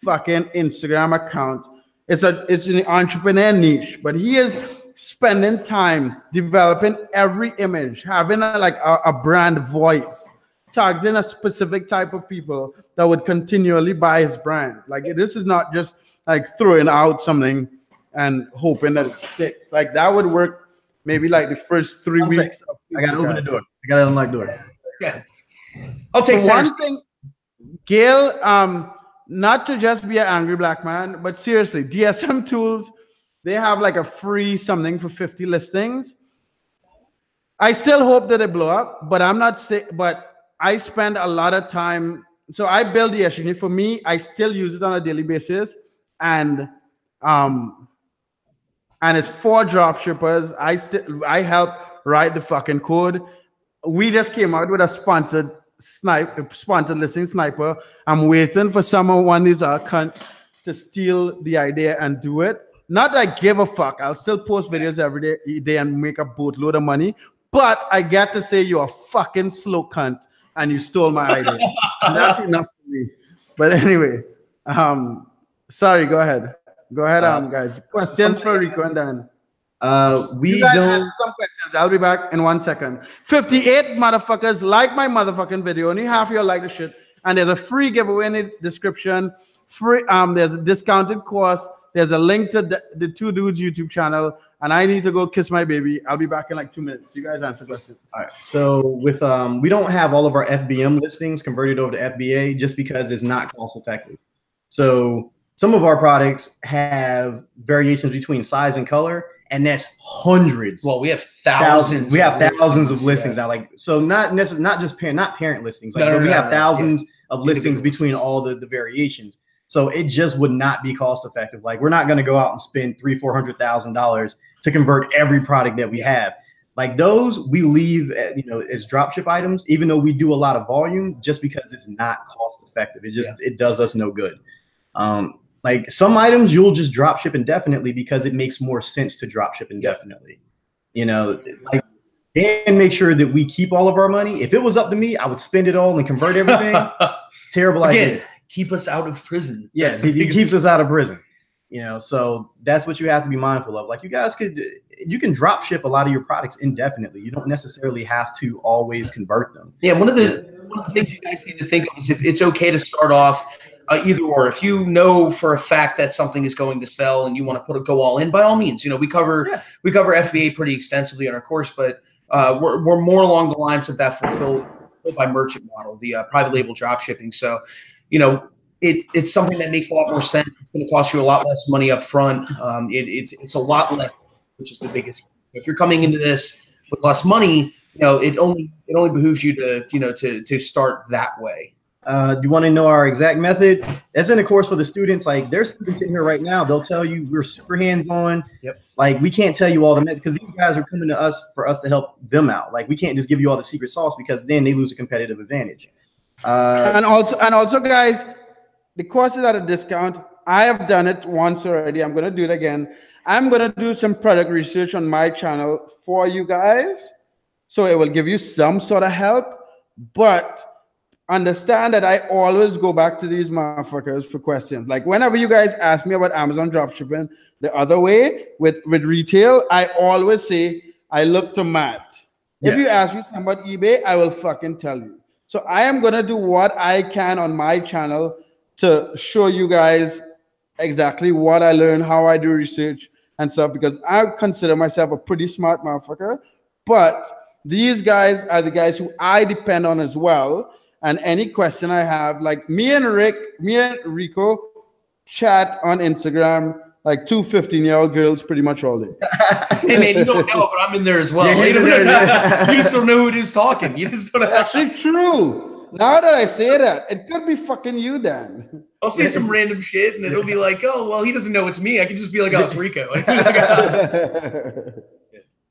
fucking Instagram account. It's an entrepreneur niche, but he is spending time developing every image, having a brand voice, targeting a specific type of people that would continually buy his brand. Like, this is not just like throwing out something and hoping that it sticks. Like, that would work maybe like the first 3 weeks. I gotta open the door. I gotta unlock the door. Yeah. I'll take one thing, Gail, not to just be an angry black man, but seriously, DSM tools, they have like a free something for 50 listings. I still hope that they blow up, but I'm not saying, but I spend a lot of time. So I build the SUV. For me, I still use it on a daily basis. And it's for drop shippers. I help write the fucking code. We just came out with a sponsored listing sniper. I'm waiting for one of these cunts to steal the idea and do it. Not that I give a fuck. I'll still post videos every day and make a boatload of money. But I get to say you're a fucking slow cunt and you stole my idea. And that's enough for me. But anyway, sorry, go ahead. Go ahead, guys. Questions for Reco and Dan. We don't answer some questions. I'll be back in 1 second. 58 motherfuckers like my motherfucking video. Only half of you like the shit. And there's a free giveaway in the description. Free. There's a discounted course. There's a link to the 2doodz YouTube channel. And I need to go kiss my baby. I'll be back in like 2 minutes. You guys answer questions. All right. So with we don't have all of our FBM listings converted over to FBA just because it's not cost effective. So some of our products have variations between size and color, and that's hundreds. Well, we have thousands. We have thousands of listings now. Like, so not just parent listings. Like, we have thousands of listings between all the variations. So it just would not be cost effective. Like, we're not going to go out and spend $300,000-$400,000 to convert every product that we have. Like those we leave, as dropship items, even though we do a lot of volume, just because it's not cost effective. It does us no good. Like some items you'll just drop ship indefinitely because it makes more sense to drop ship indefinitely. Like and make sure that we keep all of our money. If it was up to me, I would spend it all and convert everything. Terrible idea. Keep us out of prison. Yes, he keeps us out of prison. So that's what you have to be mindful of. Like you can drop ship a lot of your products indefinitely. You don't necessarily have to always convert them. Yeah, one of the things you guys need to think of is if it's okay to start off either or. If you know for a fact that something is going to sell and you want to go all in, by all means. We cover FBA pretty extensively on our course, but we're more along the lines of that fulfilled by merchant model, the private label drop shipping. So, it's something that makes a lot more sense. It's going to cost you a lot less money up front. It's a lot less, which is the biggest. If you're coming into this with less money, it only behooves you to start that way. Do you want to know our exact method? That's in the course for the students. Like there's students in here right now. They'll tell you we're super hands-on. Yep. Like we can't tell you all the methods because these guys are coming to us for us to help them out. Like we can't just give you all the secret sauce because then they lose a competitive advantage. And also, guys, the course is at a discount. I have done it once already. I'm going to do it again. I'm going to do some product research on my channel for you guys. So it will give you some sort of help. But understand that I always go back to these motherfuckers for questions. Like whenever you guys ask me about Amazon dropshipping the other way with retail, I always say, I look to Matt. Yeah. If you ask me something about eBay, I will fucking tell you. So I am going to do what I can on my channel to show you guys exactly what I learned, how I do research and stuff, because I consider myself a pretty smart motherfucker. But these guys are the guys who I depend on as well. And any question I have, like me and Reco chat on Instagram like two 15-year-old girls pretty much all day. Hey man, you don't know, but I'm in there as well. Yeah, you just don't know who it is talking. You just don't know. Actually true. Now that I say that, it could be fucking you, Dan. I'll say some random shit, and it'll be like, oh, well, he doesn't know it's me. I can just be like, oh, it's Reco.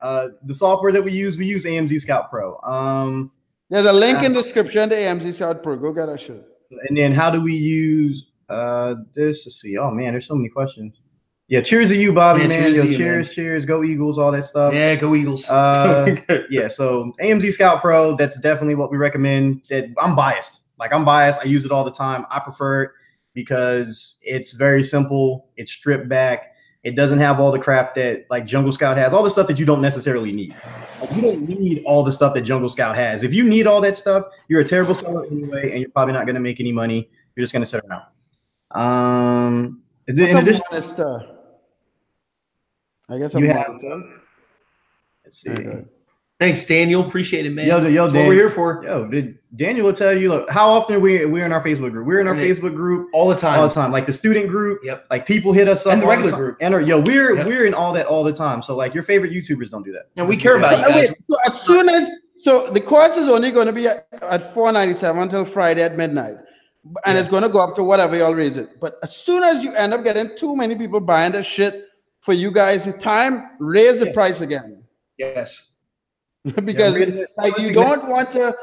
The software that we use AMZ Scout Pro. There's a link in the description to AMZ Scout Pro. Go get that shit. And then how do we use this? Let's see. Oh, man, there's so many questions. Yeah, cheers to you, Bobby, man. Cheers. Go Eagles, all that stuff. Yeah, go Eagles. Yeah, so AMZ Scout Pro, that's definitely what we recommend. That I'm biased. I use it all the time. I prefer it because it's very simple. It's stripped back. It doesn't have all the crap that like Jungle Scout has, all the stuff that you don't necessarily need. Like, you don't need all the stuff that Jungle Scout has. If you need all that stuff, you're a terrible seller anyway, and you're probably not going to make any money. You're just going to sit around. In addition, I guess I'm let's see. Okay. Thanks, Daniel. Appreciate it, man. Yo, That's what we're here for. Daniel will tell you, look, how often we're in our Facebook group. We're in our Facebook group all the time. Like the student group. Yep. Like people hit us up. And the regular group. And we're in all that all the time. So like your favorite YouTubers don't do that. And we care about you guys. Wait, so the course is only going to be at $4.97 until Friday at midnight. And it's going to go up to whatever y'all raise it. But as soon as you end up getting too many people buying the shit for you guys' time, raise the price again. Yes. Because like you don't want to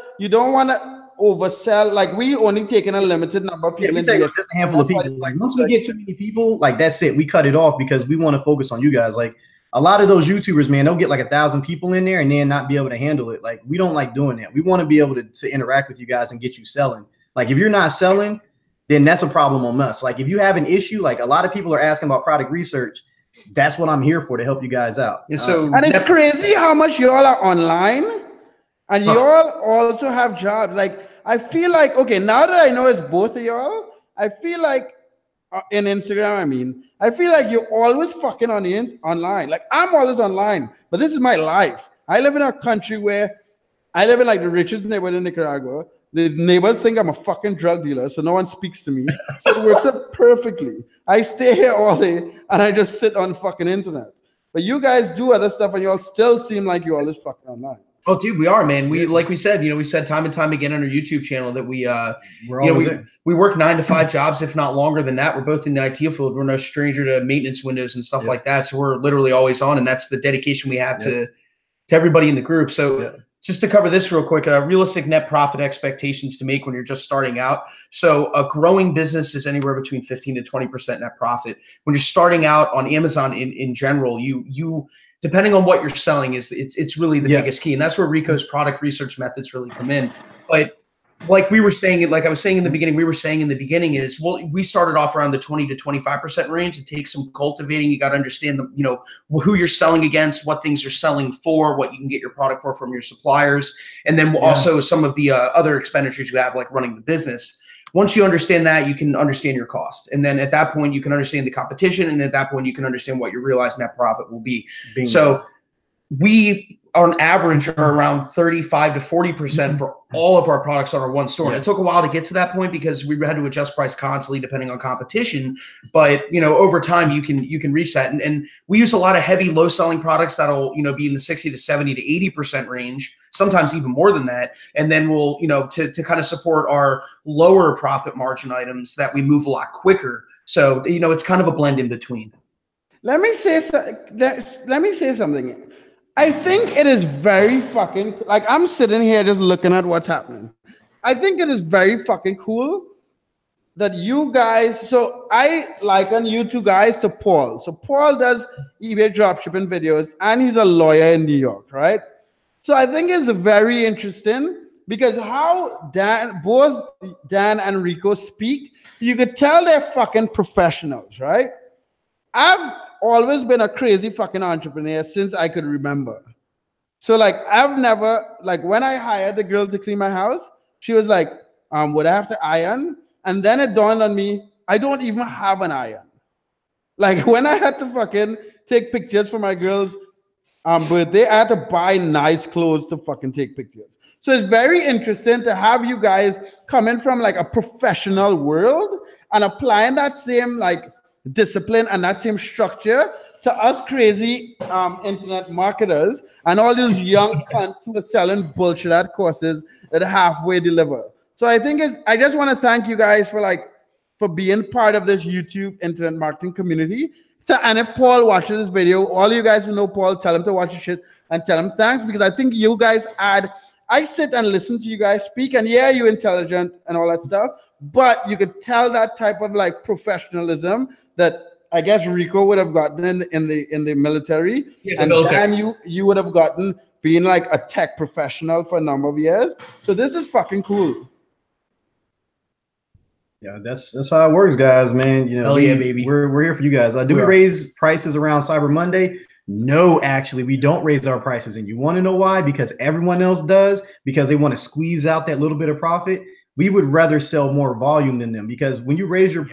oversell. Like we only taking a limited number of people. We take just a handful of people. Like once we get too many people, like that's it. We cut it off because we want to focus on you guys. Like a lot of those YouTubers, man, they'll get like 1,000 people in there and then not be able to handle it. Like we don't like doing that. We want to be able to interact with you guys and get you selling. Like if you're not selling, then that's a problem on us. Like if you have an issue, like a lot of people are asking about product research. That's what I'm here for, to help you guys out. And so, and it's crazy how much y'all are online and y'all also have jobs. Like, I feel like, okay, now that I know it's both of y'all, I feel like in Instagram, I feel like you're always fucking online. Like, I'm always online, but this is my life. I live in a country where I live in like the richest neighborhood in Nicaragua. The neighbors think I'm a fucking drug dealer, so no one speaks to me. So it works out perfectly. I stay here all day, and I just sit on fucking internet. But you guys do other stuff, and y'all still seem like you're always fucking online. Oh, dude, we are, man. We said, we said time and time again on our YouTube channel that we work 9 to 5 jobs, if not longer than that. We're both in the IT field. We're no stranger to maintenance windows and stuff like that. So we're literally always on, and that's the dedication we have to to everybody in the group. So just to cover this real quick, realistic net profit expectations to make when you're just starting out. So a growing business is anywhere between 15 to 20% net profit. When you're starting out on Amazon in general, you depending on what you're selling, it's really the biggest key. And that's where Reco's product research methods really come in. But like we were saying, like I was saying in the beginning, is, well, we started off around the 20 to 25% range. It takes some cultivating. You got to understand who you're selling against, what things you're selling for, what you can get your product for from your suppliers, and then also some of the other expenditures you have, like running the business. Once you understand that, you can understand your cost. And then at that point, you can understand the competition. And at that point, you can understand what your realized net profit will be. Bingo. So we, on average, are around 35 to 40% for all of our products on our one store. And it took a while to get to that point because we had to adjust price constantly depending on competition. But over time you can reach that. And we use a lot of heavy, low selling products that'll be in the 60 to 70 to 80% range, sometimes even more than that. And then we'll to kind of support our lower profit margin items that we move a lot quicker. So it's kind of a blend in between. Let me say something. I think it is very fucking, like, I'm sitting here just looking at what's happening. I think it is very fucking cool that you guys, so I liken you two guys to Paul. So Paul does eBay dropshipping videos and he's a lawyer in New York, right? So I think it's very interesting because how both Dan and Reco speak, you could tell they're fucking professionals, right? I've always been a crazy fucking entrepreneur since I could remember. So like I've never, like when I hired the girl to clean my house, she was like, would I have to iron? And then it dawned on me, I don't even have an iron. Like when I had to fucking take pictures for my girl's birthday, I had to buy nice clothes to fucking take pictures. So it's very interesting to have you guys coming from like a professional world and applying that same like discipline and that same structure to us crazy internet marketers and all these young cunts who are selling bullshit at courses that halfway deliver. So I think I just want to thank you guys for being part of this YouTube internet marketing community. And if Paul watches this video, all you guys who know Paul, tell him to watch the shit and tell him thanks, because I think you guys I sit and listen to you guys speak, and yeah, you're intelligent and all that stuff, but you could tell that type of like professionalism that I guess Reco would have gotten in the military, and Dan, you would have gotten being like a tech professional for a number of years. So this is fucking cool. Yeah, that's how it works, guys, man. Yeah, baby. We're here for you guys. Do we raise prices around Cyber Monday? No, actually, we don't raise our prices. And you want to know why? Because everyone else does, because they want to squeeze out that little bit of profit. We would rather sell more volume than them, because when you raise your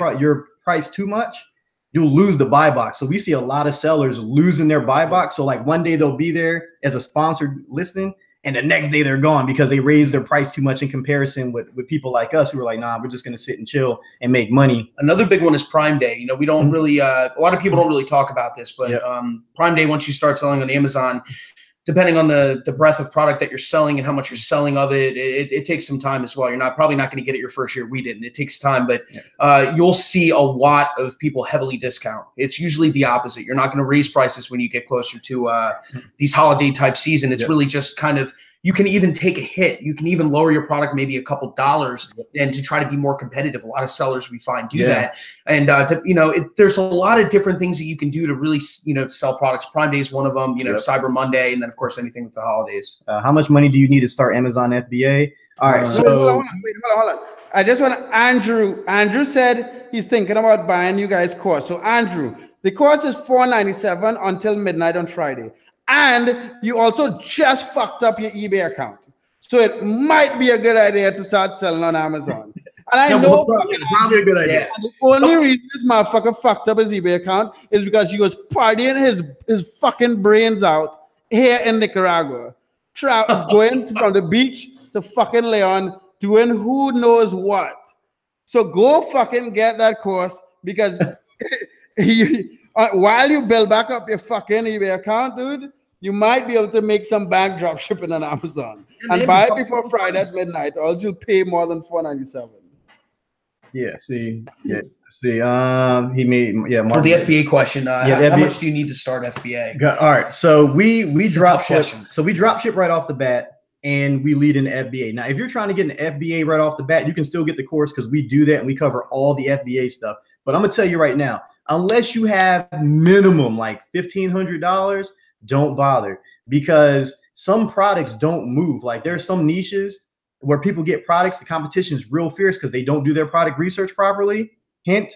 price too much, you'll lose the buy box. So we see a lot of sellers losing their buy box. So like one day they'll be there as a sponsored listing, and the next day they're gone because they raised their price too much in comparison with people like us who are like, nah, we're just going to sit and chill and make money. Another big one is Prime Day. We don't really, a lot of people don't really talk about this, but Prime Day, once you start selling on Amazon, depending on the breadth of product that you're selling and how much you're selling of it, it takes some time as well. You're probably not going to get it your first year. We didn't. It takes time, but you'll see a lot of people heavily discount. It's usually the opposite. You're not going to raise prices when you get closer to these holiday type season. It's really just kind of, you can even take a hit. You can even lower your product maybe a couple dollars and to try to be more competitive. A lot of sellers we find do that. And, there's a lot of different things that you can do to really, sell products. Prime Day is one of them, Cyber Monday, and then, of course, anything with the holidays. How much money do you need to start Amazon FBA? All right. Hold on. I just want to, Andrew said he's thinking about buying you guys' course. So, Andrew, the course is $497 until midnight on Friday. And you also just fucked up your eBay account. So it might be a good idea to start selling on Amazon. And I know probably a good idea. The only reason this motherfucker fucked up his eBay account is because he was partying his fucking brains out here in Nicaragua. Going from the beach to fucking Leon, doing who knows what. So go fucking get that course, because while you build back up your fucking eBay account, dude, you might be able to make some bank drop shipping on Amazon and buy it before Friday at midnight, or else you'll pay more than $497. Yeah. See. Yeah. See. He made. Yeah. Well, the FBA question. How much do you need to start FBA? All right. So we drop ship. So we drop ship right off the bat. And we lead in FBA. Now, if you're trying to get an FBA right off the bat, you can still get the course because we do that and we cover all the FBA stuff. But I'm gonna tell you right now, unless you have minimum like $1,500, don't bother, because some products don't move. Like there's some niches where people get products, the competition is real fierce because they don't do their product research properly. Hint.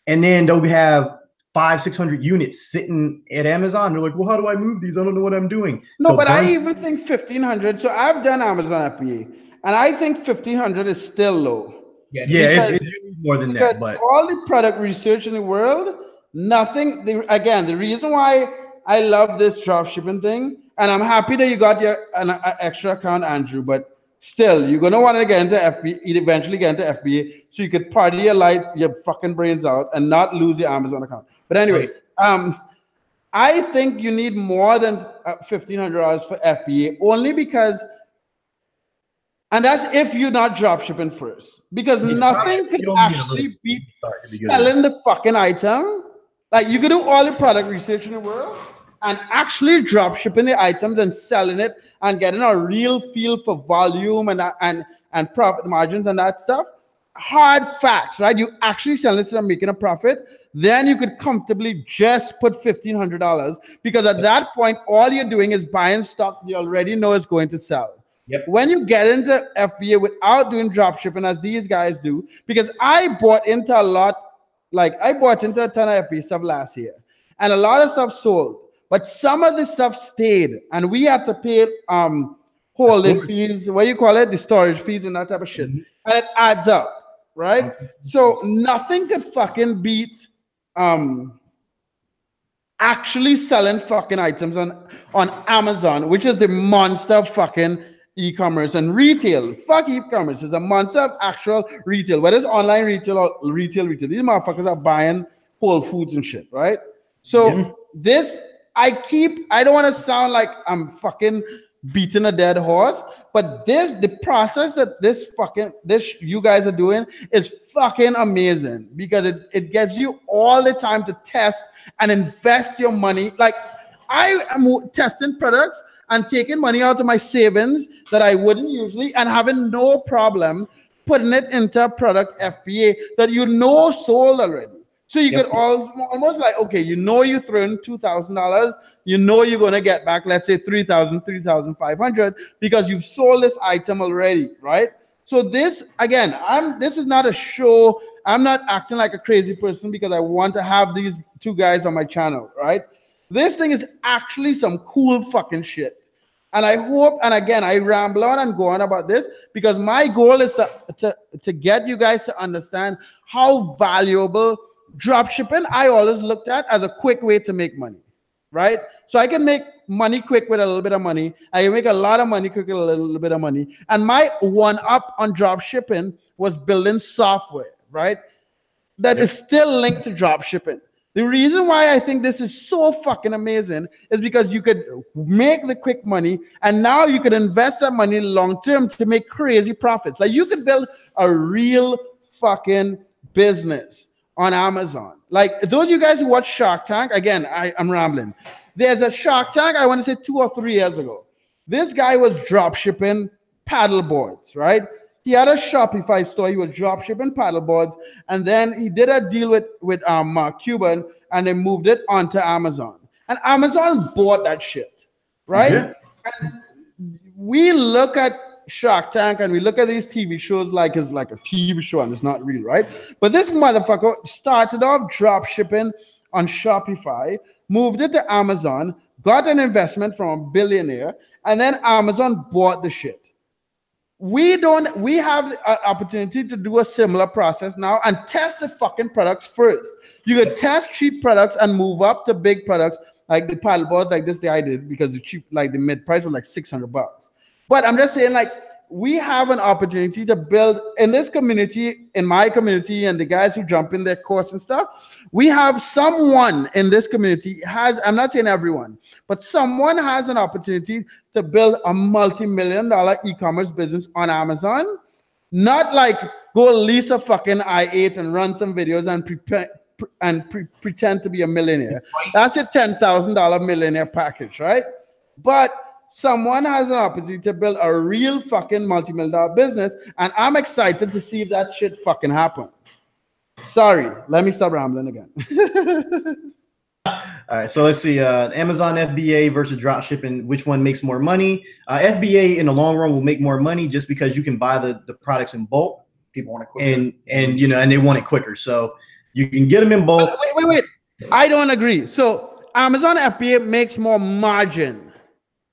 And then they'll have 500-600 units sitting at Amazon. They're like, well, how do I move these? I don't know what I'm doing. No, but I even think 1,500. So I've done Amazon FBA, and I think 1,500 is still low. Yeah, it's more than that. But all the product research in the world, nothing. Again, the reason why I love this drop shipping thing, and I'm happy that you got an extra account, Andrew, but still, you're gonna want to get into FBA, eventually get into FBA, so you could party your lights, your fucking brains out, and not lose your Amazon account. But anyway, I think you need more than $1,500 for FBA, only because, and that's if you're not drop shipping first, because nothing could actually beat selling the fucking item. Like you could do all the product research in the world and actually drop shipping the items and selling it and getting a real feel for volume and profit margins and that stuff. Hard facts, right? You actually sell this and making a profit. Then you could comfortably just put $1,500, because at that point, all you're doing is buying stock you already know is going to sell. Yep. When you get into FBA without doing drop shipping, as these guys do, because I bought into a lot, like I bought into a ton of FBA stuff last year, and a lot of stuff sold, but some of the stuff stayed, and we had to pay holding fees, what do you call it, the storage fees and that type of shit, and it adds up, right? So nothing could fucking beat actually selling fucking items on Amazon, which is the monster fucking e-commerce and retail. Fuck e-commerce is a monster of actual retail, whether it's online retail or retail. These motherfuckers are buying Whole Foods and shit, right? So this, I don't want to sound like I'm fucking beating a dead horse, but the process that this you guys are doing is fucking amazing, because it gives you all the time to test and invest your money. Like I am testing products and taking money out of my savings that I wouldn't usually, and having no problem putting it into a product FBA that sold already. So you could almost like, okay, you throw in $2,000, you're going to get back, let's say $3,000, $3,500, because you've sold this item already, right? So this, again, this is not a show. I'm not acting like a crazy person because I want to have these two guys on my channel, right? This thing is actually some cool fucking shit. And I hope, and again, I ramble on and go on about this because my goal is to get you guys to understand how valuable dropshipping I always looked at as a quick way to make money, right? So I can make money quick with a little bit of money. I can make a lot of money quick with a little bit of money. And my one up on dropshipping was building software, right? That is still linked to dropshipping. The reason why I think this is so fucking amazing is because you could make the quick money, and now you could invest that money long term to make crazy profits. Like you could build a real fucking business on Amazon. Like those of you guys who watch Shark Tank, again, I'm rambling. There's a Shark Tank, I want to say 2 or 3 years ago. This guy was drop shipping paddle boards, right? He had a Shopify store. He was drop shipping paddle boards, and then he did a deal with Mark Cuban, and they moved it onto Amazon. And Amazon bought that shit, right? Yeah. And we look at Shark Tank and we look at these TV shows like it's like a TV show and it's not real, right? But this motherfucker started off drop shipping on Shopify, moved it to Amazon, got an investment from a billionaire, and then Amazon bought the shit. We have an opportunity to do a similar process now and test the fucking products first. You could test cheap products and move up to big products like the paddle boards like this I did, because the cheap, like the mid price was like $600. But I'm just saying, like, we have an opportunity to build in this community, in my community, and the guys who jump in their course and stuff. We have someone in this community I'm not saying everyone, but someone has an opportunity to build a multi-million-dollar e-commerce business on Amazon. Not like go lease a fucking i8 and run some videos and pretend to be a millionaire. That's a $10,000 millionaire package, right? But someone has an opportunity to build a real fucking multi-million-dollar business, and I'm excited to see if that shit fucking happens. Sorry, let me stop rambling again. All right, so let's see. Amazon FBA versus drop shipping. Which one makes more money? FBA in the long run will make more money just because you can buy the products in bulk. People want it quicker. And you know, and they want it quicker. So you can get them in bulk. Wait. I don't agree. So Amazon FBA makes more margin.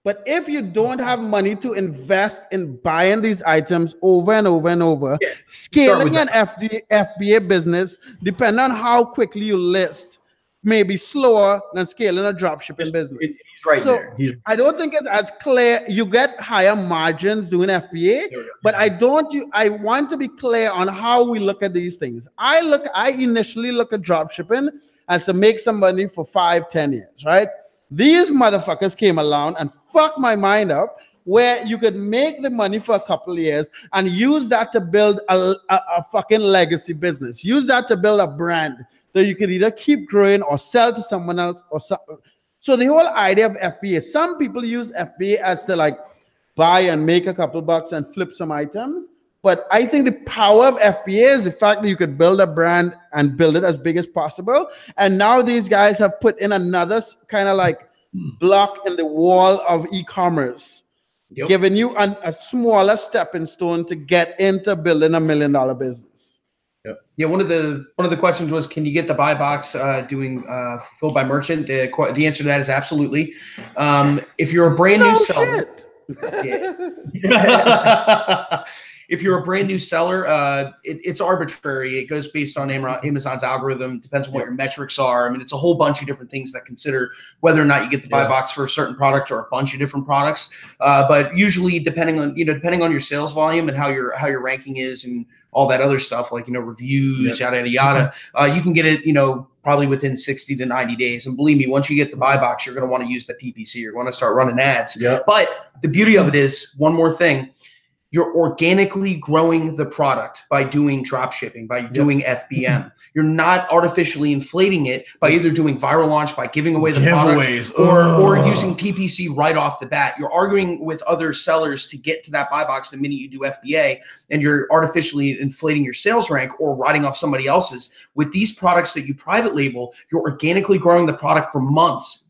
But if you don't have money to invest in buying these items over and over and over, scaling an FBA business, depending on how quickly you list, may be slower than scaling a dropshipping business. He's right there. I don't think it's as clear. You get higher margins doing FBA, but I want to be clear on how we look at these things. I initially look at dropshipping as to make some money for 5-10 years, right? These motherfuckers came along and fucked my mind up, where you could make the money for a couple of years and use that to build a fucking legacy business. Use that to build a brand that you could either keep growing or sell to someone else or something. So the whole idea of FBA, some people use FBA as to like buy and make a couple bucks and flip some items. But I think the power of FBA is the fact that you could build a brand and build it as big as possible. And now these guys have put in another kind of like block in the wall of e-commerce, giving you a smaller stepping stone to get into building $1 million business. Yeah, one of the questions was, can you get the buy box doing fulfilled by merchant? The answer to that is absolutely. If you're a brand new seller, if you're a brand new seller, it's arbitrary. It goes based on Amazon's algorithm. Depends on what your metrics are. I mean, it's a whole bunch of different things that consider whether or not you get the buy box for a certain product or a bunch of different products. But usually, depending on your sales volume and how your ranking is and all that other stuff, like, reviews, yada, yada, you can get it, probably within 60 to 90 days. And believe me, once you get the buy box, you're going to want to use the PPC. You're going to start running ads. But the beauty of it is, one more thing, you're organically growing the product by doing drop shipping, by doing FBM. You're not artificially inflating it by either doing viral launch, by giving away the product, or using PPC right off the bat. You're arguing with other sellers to get to that buy box the minute you do FBA, and you're artificially inflating your sales rank or riding off somebody else's. With these products that you private label, you're organically growing the product for months,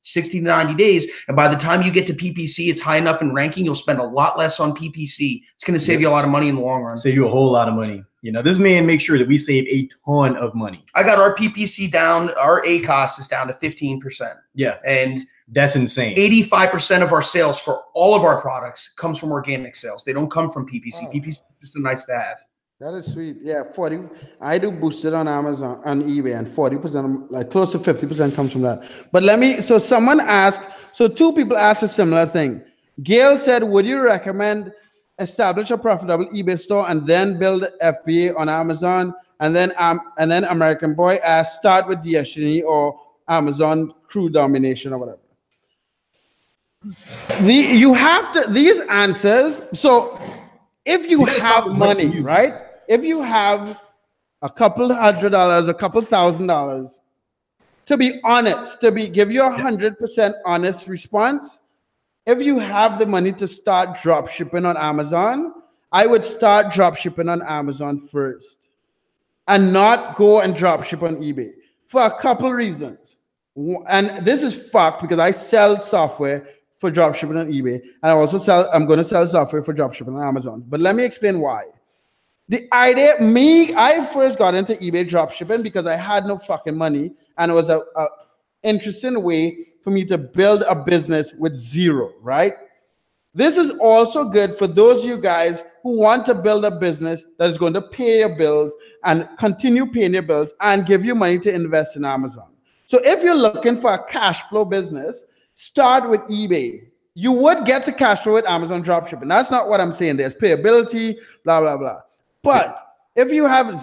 60 to 90 days. And by the time you get to PPC, it's high enough in ranking, you'll spend a lot less on PPC. It's going to save you a lot of money in the long run. Save you a whole lot of money. This man makes sure that we save a ton of money. I got our PPC down. Our ACOS is down to 15%. Yeah. And that's insane. 85% of our sales for all of our products comes from organic sales. They don't come from PPC. PPC is just a nice to have. That is sweet. Yeah, 40. I do boosted on Amazon, on eBay, and 40%, like close to 50% comes from that. But so someone asked, so two people asked a similar thing. Gail said, would you recommend establish a profitable eBay store and then build FBA on Amazon? And then American Boy asked, start with DSG or Amazon crew domination or whatever. These answers, so if you have money, right? If you have a couple $100, a couple $1,000, to be honest, give you 100% honest response, if you have the money to start drop shipping on Amazon, I would start drop shipping on Amazon first and not go and drop ship on eBay for a couple reasons. And this is fucked because I sell software for drop shipping on eBay, and I'm going to sell software for drop shipping on Amazon. But let me explain why. The idea, I first got into eBay drop shipping because I had no fucking money, and it was a interesting way for me to build a business with zero, right? This is also good for those of you guys who want to build a business that is going to pay your bills and continue paying your bills and give you money to invest in Amazon. So if you're looking for a cash flow business, start with eBay. You would get the cash flow with Amazon dropshipping. That's not what I'm saying. There's payability, blah, blah, blah. But if you have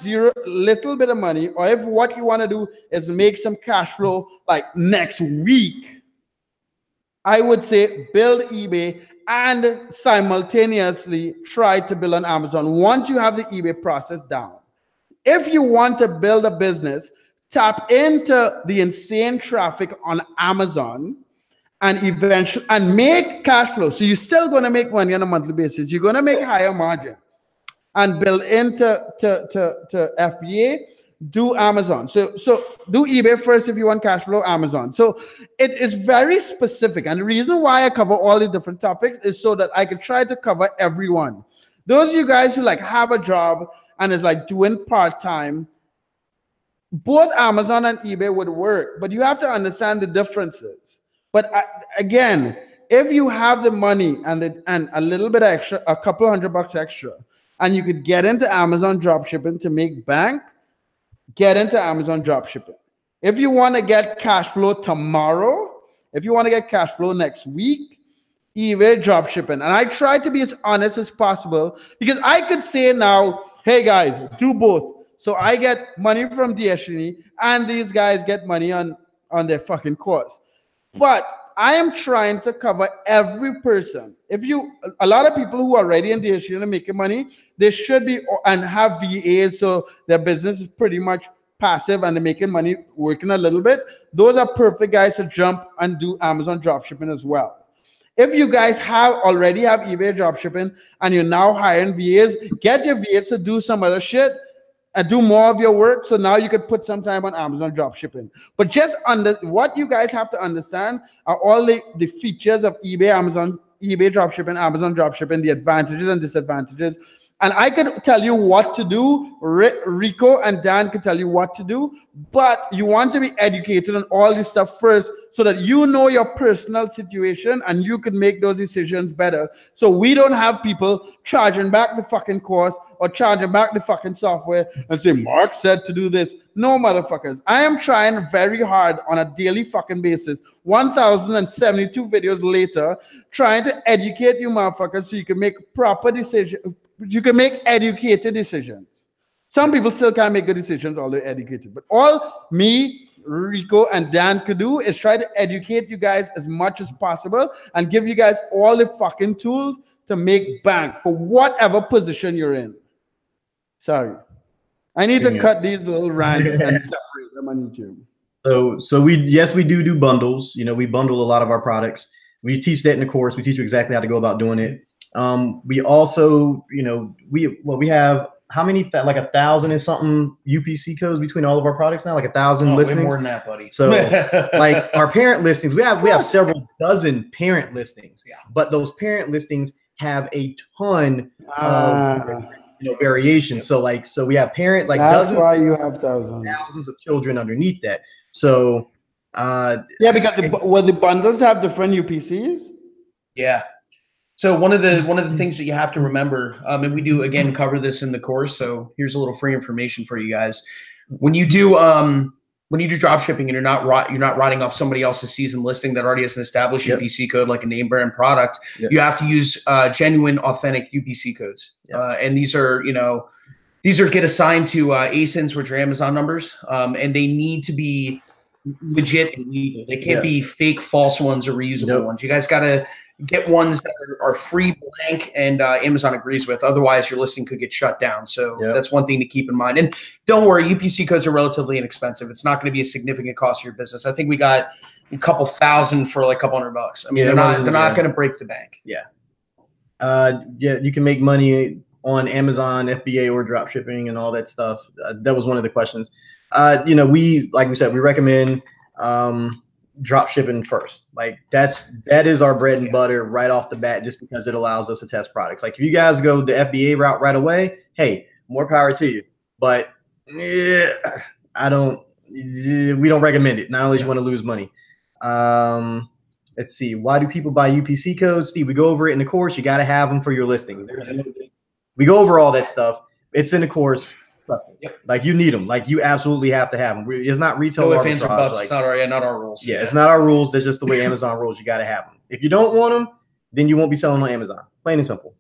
little bit of money, or if what you want to do is make some cash flow like next week, I would say build eBay and simultaneously try to build on Amazon once you have the eBay process down. If you want to build a business, tap into the insane traffic on Amazon and eventually and make cash flow. So you're still going to make money on a monthly basis. You're going to make higher margins and build into to FBA. Do Amazon. So do eBay first if you want cash flow, Amazon. So it is very specific. And the reason why I cover all the different topics is so that I can try to cover everyone. Those of you guys who like have a job and is like doing part-time, both Amazon and eBay would work, but you have to understand the differences. But again, if you have the money and a little bit extra, a couple $100 extra, and you could get into Amazon dropshipping to make bank, get into Amazon dropshipping. If you want to get cash flow tomorrow, if you want to get cash flow next week, eBay dropshipping. And I try to be as honest as possible because I could say now, hey guys, do both. So I get money from Destiny and these guys get money on their fucking course. But I am trying to cover every person. A lot of people who are already in Destiny and making money, they should be and have VAs, so their business is pretty much passive and they're making money working a little bit. Those are perfect guys to jump and do Amazon dropshipping as well. If you guys already have eBay dropshipping and you're now hiring VAs, get your VAs to do some other shit and do more of your work. So now you could put some time on Amazon dropshipping. But just what you guys have to understand are all the features of eBay dropshipping, Amazon dropshipping, the advantages and disadvantages. And I could tell you what to do. Reco and Dan could tell you what to do, but you want to be educated on all this stuff first so that you know your personal situation and you can make those decisions better. So we don't have people charging back the fucking course or charging back the fucking software and say, Mark said to do this. No, motherfuckers. I am trying very hard on a daily fucking basis, 1,072 videos later, trying to educate you motherfuckers so you can make proper decisions. You can make educated decisions. Some people still can't make good decisions, although they're educated. But all me, Reco, and Dan could do is try to educate you guys as much as possible and give you guys all the fucking tools to make bank for whatever position you're in. Sorry. I need to cut these little rants and separate them on YouTube. So we do bundles. You know, we bundle a lot of our products. We teach that in the course. We teach you exactly how to go about doing it. We also, you know, we have how many, like 1,000 and something UPC codes between all of our products now, like 1,000 listings. Way more than that, buddy. So like our parent listings, we have several dozen parent listings, but those parent listings have a ton of variations. So we have parent, like that's dozens, why you have thousands of children underneath that. So because the bundles have different UPCs. Yeah. So one of the things that you have to remember, and we do again cover this in the course. So here's a little free information for you guys. When you do drop shipping and you're not writing off somebody else's season listing that already has an established UPC code, like a name brand product, you have to use genuine, authentic UPC codes. And these are get assigned to ASINs, which are Amazon numbers, and they need to be legit and legal. They can't be fake, false ones or reusable ones. You guys got to get ones that are free, blank, and Amazon agrees with. Otherwise, your listing could get shut down. So that's one thing to keep in mind. And don't worry, UPC codes are relatively inexpensive. It's not going to be a significant cost to your business. I think we got a couple thousand for like a couple $100. I mean, they're not going to break the bank. You can make money on Amazon, FBA, or drop shipping and all that stuff. That was one of the questions. Like we said, we recommend drop shipping first. Like that is our bread and butter right off the bat, just because it allows us to test products. Like if you guys go the FBA route right away, hey, more power to you. But we don't recommend it. Not unless you want to lose money. Let's see. Why do people buy UPC codes? Steve, we go over it in the course. You got to have them for your listings. We go over all that stuff. It's in the course. Like you need them. Like you absolutely have to have them. It's not retail arbitrage. It's not our rules. It's not our rules. That's just the way Amazon rules. You got to have them. If you don't want them, then you won't be selling on Amazon. Plain and simple.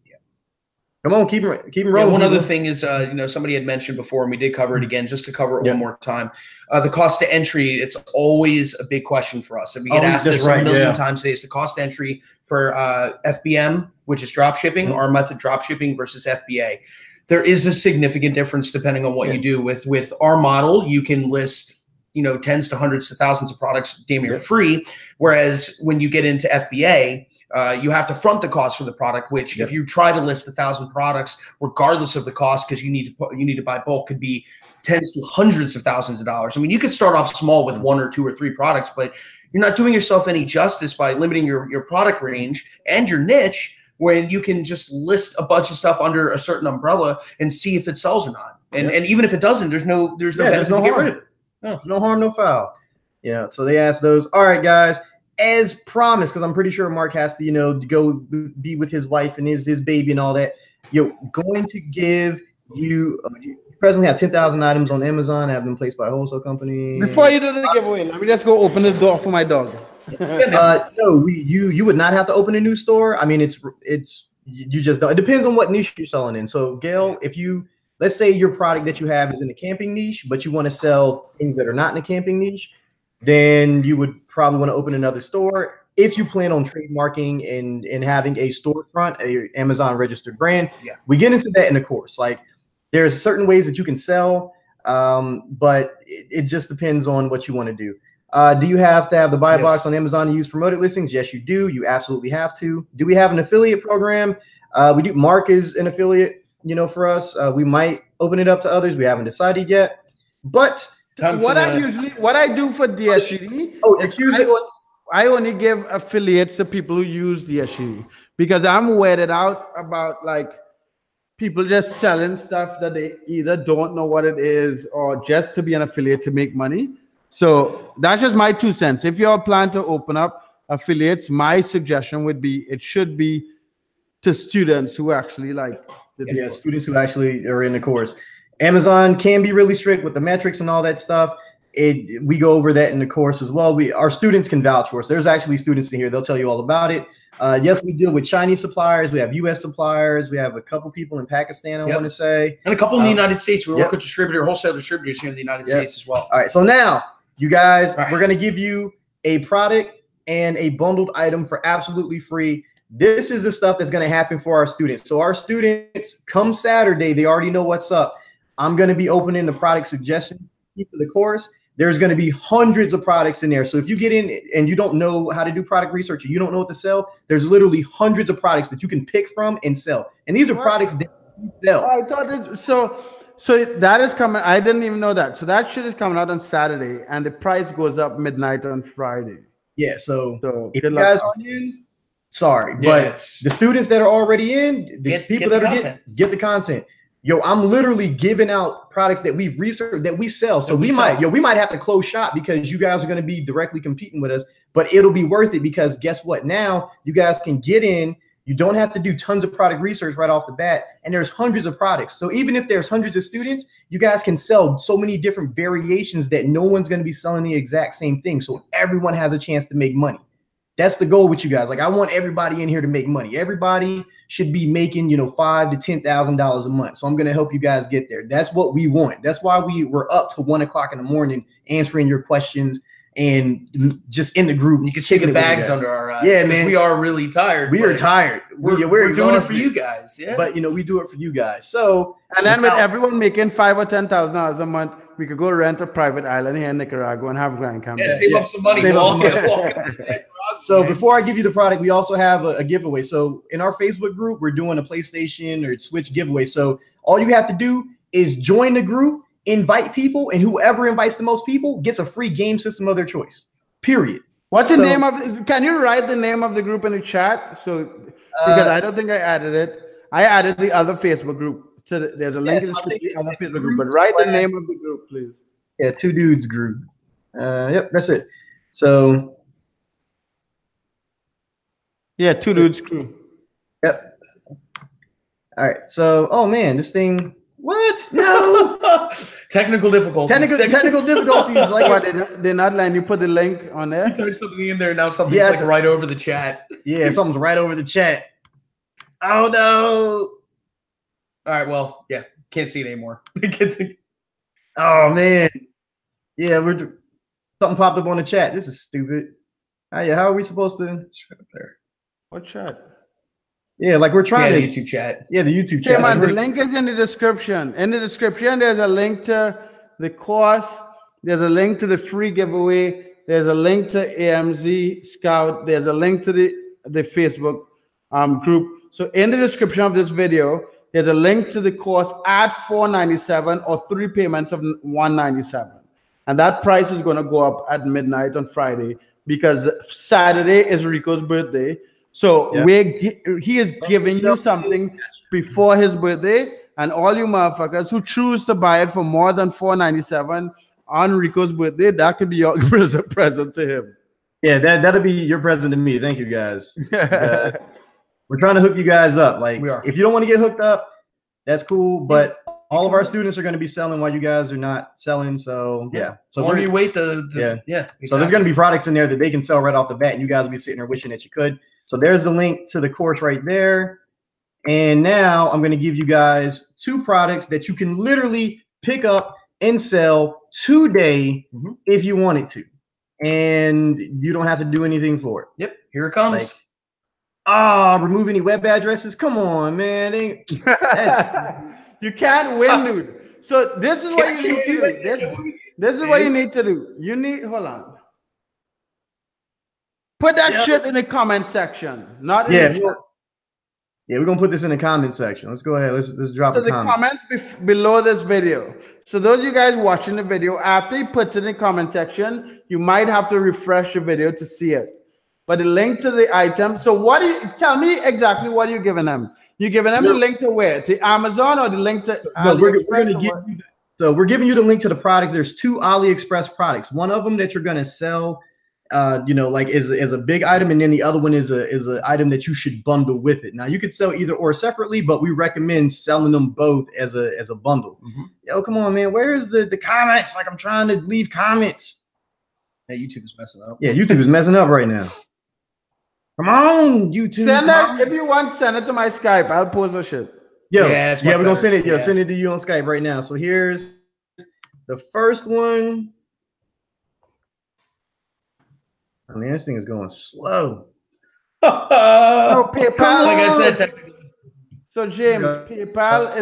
Come on, keep rolling. Yeah, one other thing is, somebody had mentioned before, and we did cover it again, just to cover it one more time. The cost to entry, it's always a big question for us. And we get asked this a million times today. It's the cost to entry for FBM, which is drop shipping, our method drop shipping versus FBA. There is a significant difference depending on what you do. With our model, you can list tens to hundreds to thousands of products damn near free. Whereas when you get into FBA, you have to front the cost for the product, which if you try to list 1,000 products, regardless of the cost, because you need to buy bulk, could be tens to hundreds of thousands of dollars. I mean, you could start off small with 1 or 2 or 3 products, but you're not doing yourself any justice by limiting your product range and your niche when you can just list a bunch of stuff under a certain umbrella and see if it sells or not. And even if it doesn't, there's no benefit to get rid of it. No harm, no foul. Yeah. So they asked those. All right, guys. As promised, because I'm pretty sure Mark has to, go be with his wife and his baby and all that. Going to give you presently have 10,000 items on Amazon. Have them placed by a wholesale company. Before you do the giveaway, let me just go open this door for my dog. No, you would not have to open a new store. I mean, you just don't. It depends on what niche you're selling in. So, Gail, let's say your product that you have is in the camping niche, but you want to sell things that are not in the camping niche, then you would probably want to open another store. If you plan on trademarking and having a storefront, a Amazon registered brand, we get into that in the course. Like, there's certain ways that you can sell, but it just depends on what you want to do. Do you have to have the buy box on Amazon to use promoted listings? Yes, you do. You absolutely have to. Do we have an affiliate program? We do. Mark is an affiliate, for us. We might open it up to others. We haven't decided yet. But what I do for DSGD I only give affiliates to people who use DSGD because I'm weirded out about people just selling stuff that they either don't know what it is or just to be an affiliate to make money. So that's just my 2 cents. If you're planning to open up affiliates, my suggestion would be it should be to students who actually students who actually are in the course. Amazon can be really strict with the metrics and all that stuff. We go over that in the course as well. Our students can vouch for us. There's actually students in here. They'll tell you all about it. Yes, we deal with Chinese suppliers. We have U.S. suppliers. We have a couple people in Pakistan, I want to say. And a couple in the United States. We work with wholesale distributors here in the United States as well. All right. So now, you guys, we're going to give you a product and a bundled item for absolutely free. This is the stuff that's going to happen for our students. So our students, come Saturday, they already know what's up. I'm going to be opening the product suggestion for the course. There's going to be hundreds of products in there. So if you get in and you don't know how to do product research or you don't know what to sell, there's literally hundreds of products that you can pick from and sell. And these are products that you sell. I thought so that is coming. I didn't even know that. So that shit is coming out on Saturday and the price goes up midnight on Friday. Yeah. So if you guys aren't in, sorry, but the students that are already in, get the content. I'm literally giving out products that we've researched that we sell. So we might have to close shop because you guys are going to be directly competing with us, but it'll be worth it because guess what? Now you guys can get in. You don't have to do tons of product research right off the bat. And there's hundreds of products. So even if there's hundreds of students, you guys can sell so many different variations that no one's going to be selling the exact same thing. So everyone has a chance to make money. That's the goal with you guys. I want everybody in here to make money. Everybody should be making, $5,000 to $10,000 a month. So I'm going to help you guys get there. That's what we want. That's why we're up to 1 o'clock in the morning answering your questions and just in the group. You can see the bags under our eyes. Yeah, man. We are really tired. We are tired. We're doing it for you guys. Yeah. But we do it for you guys. So and then with everyone making $5,000 or $10,000 a month, we could go rent a private island here in Nicaragua and have Grand Camp. Yeah, save up some money. So before I give you the product, we also have a giveaway. So in our Facebook group, we're doing a PlayStation or Switch giveaway. So all you have to do is join the group, invite people, and whoever invites the most people gets a free game system of their choich. Period. What's the name of? Can you write the name of the group in the chat? So because I don't think I added it. I added the other Facebook group. So there's a link in the other Facebook group. But write the name of the group, please. Yeah, 2doodz group. Yep, that's it. So yeah, 2doodz crew. Yep. All right. So, oh man, this thing. What? No. Technical difficulties. Technical difficulties. Like what, they're not letting you put the link on there. You type something in there now. Something's right over the chat. Yeah, something's right over the chat. Oh no. All right. Well, yeah. Can't see it anymore. Oh man. Yeah, something popped up on the chat. This is stupid. How are we supposed to? It's right up there. What chat? Yeah, like we're trying to the YouTube chat. Yeah, the YouTube Okay, chat. man, the link is in the description. In the description, there's a link to the course. There's a link to the free giveaway. There's a link to AMZ Scout. There's a link to the Facebook group. So in the description of this video, there's a link to the course at $497 or 3 payments of $197. And that price is going to go up at midnight on Friday because Saturday is Reco's birthday. So he is giving you something before his birthday, and all you motherfuckers who choose to buy it for more than $497 on Reco's birthday, that could be your present to him. Yeah, that'll be your present to me. Thank you, guys. We're trying to hook you guys up. Like, if you don't want to get hooked up, that's cool. But all of our students are going to be selling while you guys are not selling. So yeah. So when you wait exactly. So there's going to be products in there that they can sell right off the bat, and you guys will be sitting there wishing that you could. So there's the link to the course right there. And now I'm going to give you guys 2 products that you can literally pick up and sell today if you wanted to. And you don't have to do anything for it. Yep. Here it comes. Remove any web addresses? Come on, man. You can't win, dude. So this is what you need to do. This is what you need to do. You need, hold on. Put that shit in the comment section. Not in the chat. Yeah, we're gonna put this in the comment section. Let's go ahead. Let's drop the comments below this video. So those of you guys watching the video, after he puts it in the comment section, you might have to refresh the video to see it. But the link to the item. So what do you tell me exactly what you're giving them? You giving them the link to where? To Amazon or the link to AliExpress? We're giving you the link to the products. There's 2 AliExpress products. One of them that you're gonna sell, like is a big item, and then the other one is a item that you should bundle with it. Now you could sell either or separately, but we recommend selling them both as a bundle. Yo, come on, man. Where is the comments? Like, I'm trying to leave comments. Yeah, YouTube is messing up. Yeah, YouTube is messing up right now. Come on, YouTube. Send that if you want. Send it to my Skype. I'll post the shit. Yo, yeah, we're gonna send it. Yo, send it to you on Skype right now. So here's the first one. I mean, this thing is going slow. No, PayPal. Like I said, so James, PayPal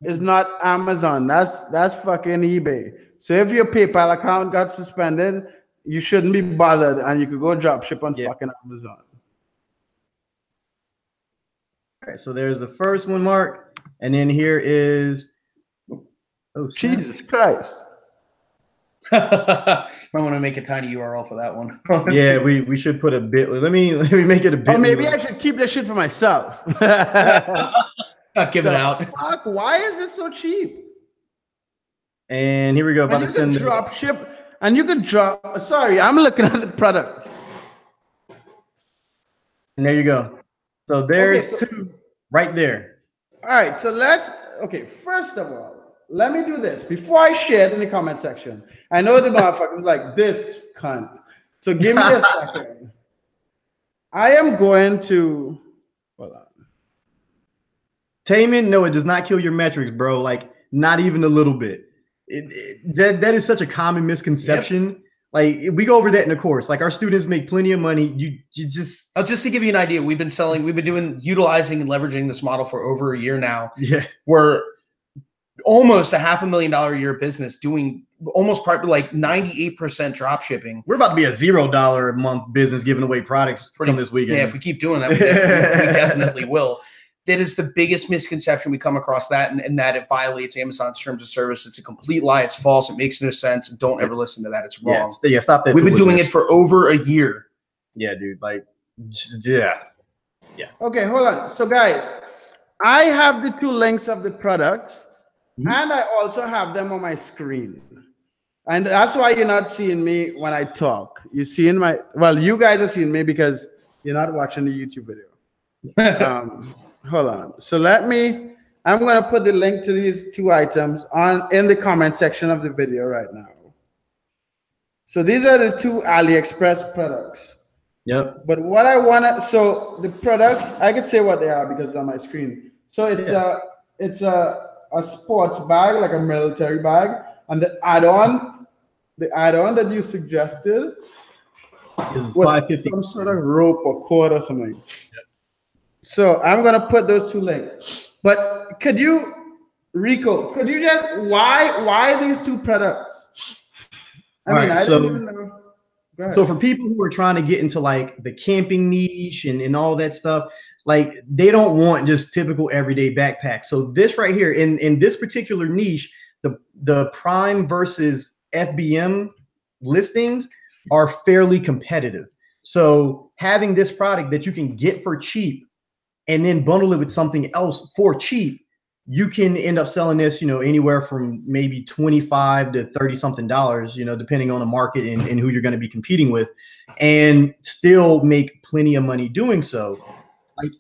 is not Amazon. That's fucking eBay. So if your PayPal account got suspended, you shouldn't be bothered, and you could go drop ship on fucking Amazon. All right, so there's the first one, Mark, and then here is Jesus Christ. I want to make a tiny URL for that one. Yeah, we should put a bit. Let me make it a bit. Or maybe I should keep that shit for myself. Not give it out. Fuck, why is this so cheap? And here we go. About to send drop ship, and you could drop. Sorry, I'm looking at the product. And there you go. So there's 2 right there. All right, so first of all, let me do this before I share it in the comment section. I know the motherfuckers like this cunt. So give me a second. I am going to hold on. Taman, no, it does not kill your metrics, bro. Like, not even a little bit. That is such a common misconception. Yep. Like, we go over that in the course. Like, our students make plenty of money. You just to give you an idea, we've been utilizing and leveraging this model for over a year now. Yeah, we're almost a $500,000 a year business doing almost probably like 98% drop shipping. We're about to be a $0 a month business giving away products from this weekend. Yeah, if we keep doing that, we definitely will. That is the biggest misconception we come across, and that it violates Amazon's terms of service. It's a complete lie. It's false. It makes no sense. And don't ever listen to that. It's wrong. Yeah, stop that. We've been doing it for over a year. Yeah, dude. Like, yeah. Okay, hold on. So, guys, I have the 2 links of the products, and I also have them on my screen. And that's why you're not seeing me when I talk. You're seeing you guys are seeing me because you're not watching the YouTube video. Hold on. So I'm going to put the link to these 2 items in the comment section of the video right now. So these are the 2 AliExpress products. Yep. But what I want to, so the products, I can say what they are because it's on my screen. So it's a sports bag, like a military bag, and the add-on that you suggested was some sort of rope or cord or something. Yep. So I'm gonna put those two links. But could you, Reco, could you just why these two products? I didn't even know. So for people who are trying to get into like the camping niche and all that stuff, like they don't want just typical everyday backpacks. So this right here in this particular niche, the Prime versus FBM listings are fairly competitive. So having this product that you can get for cheap and then bundle it with something else for cheap, you can end up selling this, anywhere from maybe $25 to $30 something, depending on the market and who you're going to be competing with, and still make plenty of money doing so. Like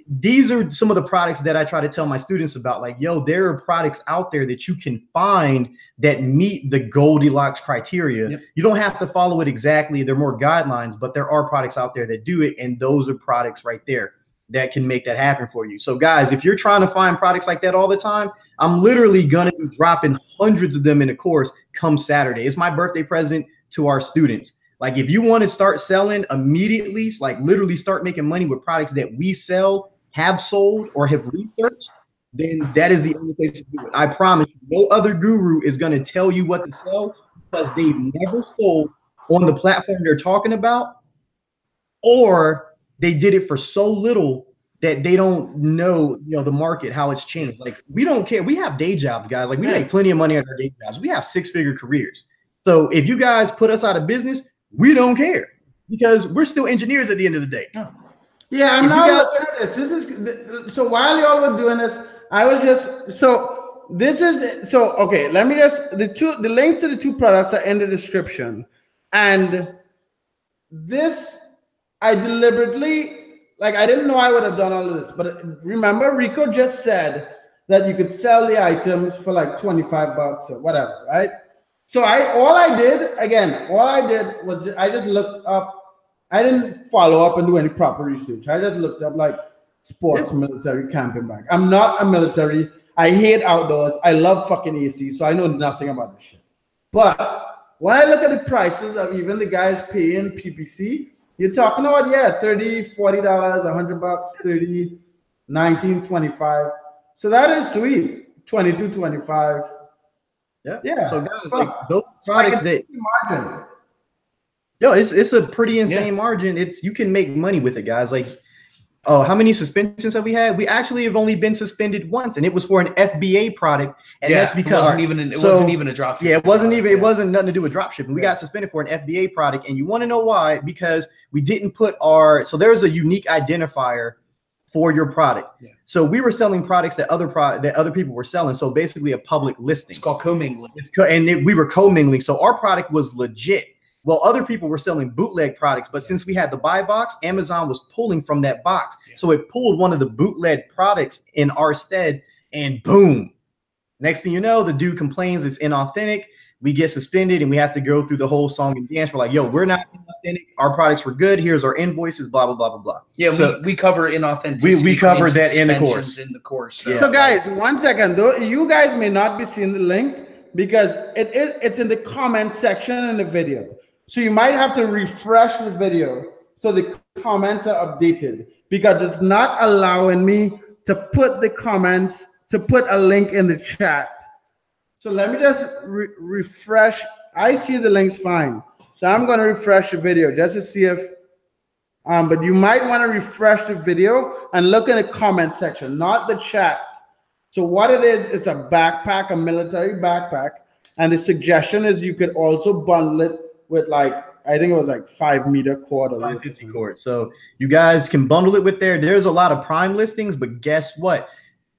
these are some of the products that I try to tell my students about. Like, yo, there are products out there that you can find that meet the Goldilocks criteria. Yep. You don't have to follow it exactly. There are more guidelines, but there are products out there that do it. And those are products right there that can make that happen for you. So guys, if you're trying to find products like that all the time, I'm literally going to be dropping hundreds of them in a course come Saturday. It's my birthday present to our students. Like if you want to start selling immediately, like literally start making money with products that we sell, have sold, or have researched, then that is the only place to do it. I promise you, no other guru is going to tell you what to sell because they've never sold on the platform they're talking about, or they did it for so little that they don't know, the market, how it's changed. Like we don't care. We have day jobs, guys. Like we make plenty of money at our day jobs. We have 6-figure careers. So if you guys put us out of business, we don't care because we're still engineers at the end of the day. Yeah, I'm now looking at this. This is so while y'all were doing this, I was just okay. Let me the links to the two products are in the description, and this. I deliberately, I didn't know I would have done all of this, but remember Reco just said that you could sell the items for like $25 or whatever, right? So all I did was I just looked up. I didn't follow up and do any proper research. I just looked up like sports military camping bag. I'm not a military. I hate outdoors. I love fucking AC, so I know nothing about this shit. But when I look at the prices of even the guys paying PPC, you're talking about, $30, $40, $100, 30, 19, 25. So that is sweet. 22, 25. Yeah. So guys, like those products margin. Yo, it's a pretty insane margin. You can make money with it, guys. Like, oh, how many suspensions have we had? We actually have only been suspended once, and it was for an FBA product, and that's because it wasn't even a drop ship. Yeah, it wasn't nothing to do with drop shipping. We got suspended for an FBA product, and you want to know why? Because we didn't put so there's a unique identifier for your product. Yeah. So we were selling products that other people were selling. So basically a public listing. It's called commingling. We were commingling. So our product was legit. Well, other people were selling bootleg products, but since we had the buy box, Amazon was pulling from that box. Yeah. So it pulled one of the bootleg products in our stead, and boom. Next thing you know, the dude complains it's inauthentic. We get suspended and we have to go through the whole song and dance. We're like, yo, we're not inauthentic. Our products were good. Here's our invoices, blah, blah, blah, blah, blah. Yeah, so we cover inauthenticity. We cover that in the course. So guys, 1 second though. You guys may not be seeing the link because it's in the comment section in the video. So you might have to refresh the video so the comments are updated because it's not allowing me to put a link in the chat. So let me just refresh. I see the links fine. So I'm going to refresh the video just to see if, but you might want to refresh the video and look in the comment section, not the chat. So what it is, it's a backpack, a military backpack. And the suggestion is you could also bundle it with I think it was 5 meter cord or 550 cord. So you guys can bundle it with there's a lot of Prime listings, but guess what?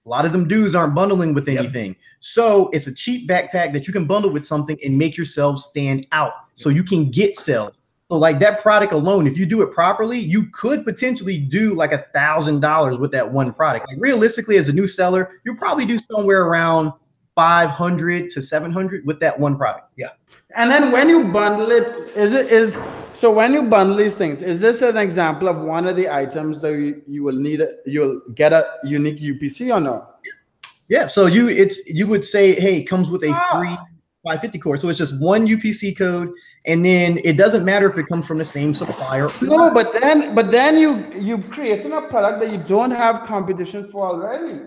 A lot of them dudes aren't bundling with anything. Yep. So it's a cheap backpack that you can bundle with something and make yourself stand out so you can get sales. So like that product alone, if you do it properly, you could potentially do like $1,000 with that one product. Like realistically, as a new seller, you'll probably do somewhere around 500 to 700 with that one product. Yeah. And then when you bundle it, so when you bundle these things, is this an example of one of the items that you will need? You'll get a unique UPC or no? Yeah. So you would say, hey, it comes with a free 550 core. So it's just one UPC code, and then it doesn't matter if it comes from the same supplier. No, but then you creating a product that you don't have competition for already.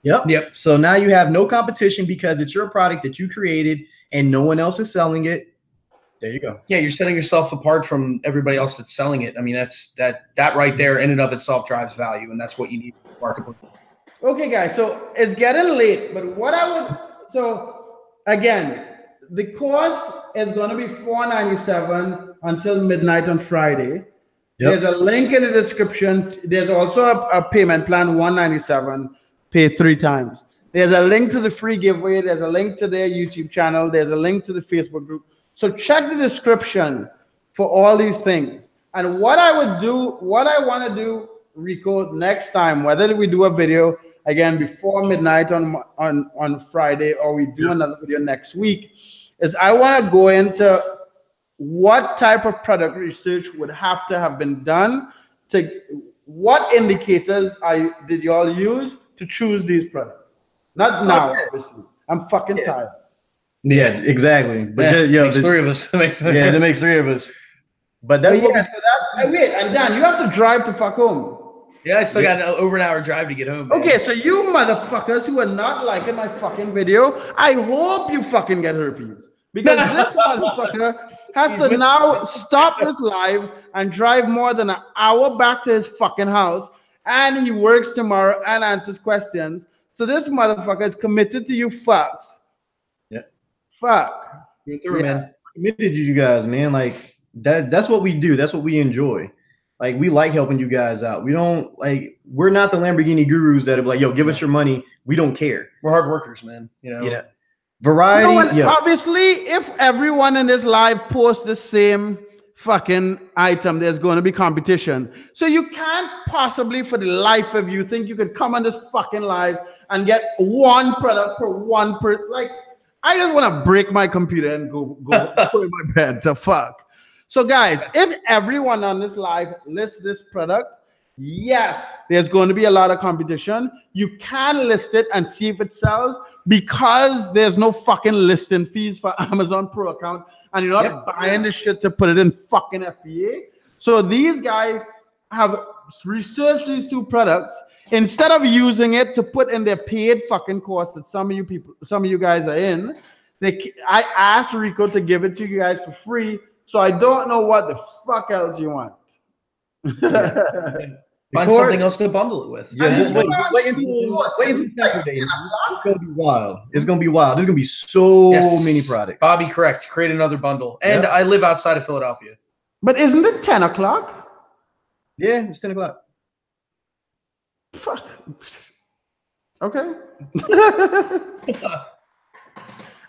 Yep. So now you have no competition because it's your product that you created and no one else is selling it. There you go. Yeah, you're setting yourself apart from everybody else that's selling it. I mean, that right there in and of itself drives value, and that's what you need in the marketplace. Okay, guys, so it's getting late, but so again, the cost is going to be $497 until midnight on Friday. Yep. There's a link in the description. There's also a payment plan, $197, pay 3 times. There's a link to the free giveaway. There's a link to their YouTube channel. There's a link to the Facebook group. So check the description for all these things. And what I want to do, Reco, next time, whether we do a video again before midnight on Friday or we do another video next week, is I want to go into what type of product research would have to have been done to what indicators did you all use to choose these products? Not now, obviously. I'm fucking tired. Yeah, exactly. But makes 3 of us. That makes 3 of us. But that's wait, and Dan, you have to drive to fuck home. Yeah, I still got over an hour drive to get home. Man. Okay, so you motherfuckers who are not liking my fucking video, I hope you fucking get herpes. Because this motherfucker has to now stop this live and drive more than an hour back to his fucking house. And he works tomorrow and answers questions. So this motherfucker is committed to you fucks. Yeah. Fuck. You're through, man. Committed to you guys, man. Like that's what we do. That's what we enjoy. Like we like helping you guys out. We're not the Lamborghini gurus that are like, yo, give us your money. We don't care. We're hard workers, man. You know. Yeah. Variety. Obviously, if everyone in this live posts the same fucking item, there's going to be competition. So you can't possibly for the life of you think you could come on this fucking live and get one product per one per. Like, I just want to break my computer and go in my bed to fuck. So guys, if everyone on this live lists this product, yes, there's going to be a lot of competition. You can list it and see if it sells because there's no fucking listing fees for Amazon Pro account and you're not buying the shit to put it in fucking FBA. So these guys have researched these 2 products. Instead of using it to put in their paid fucking course that some of you guys are in, I asked Reco to give it to you guys for free. So I don't know what the fuck else you want. Find something else to bundle it with. Yeah, just wait until Saturday. It's gonna be wild. It's gonna be wild. There's gonna be so many products. Bobby, correct. Create another bundle. And I live outside of Philadelphia. But isn't it 10 o'clock? Yeah, it's 10 o'clock. Fuck. Okay.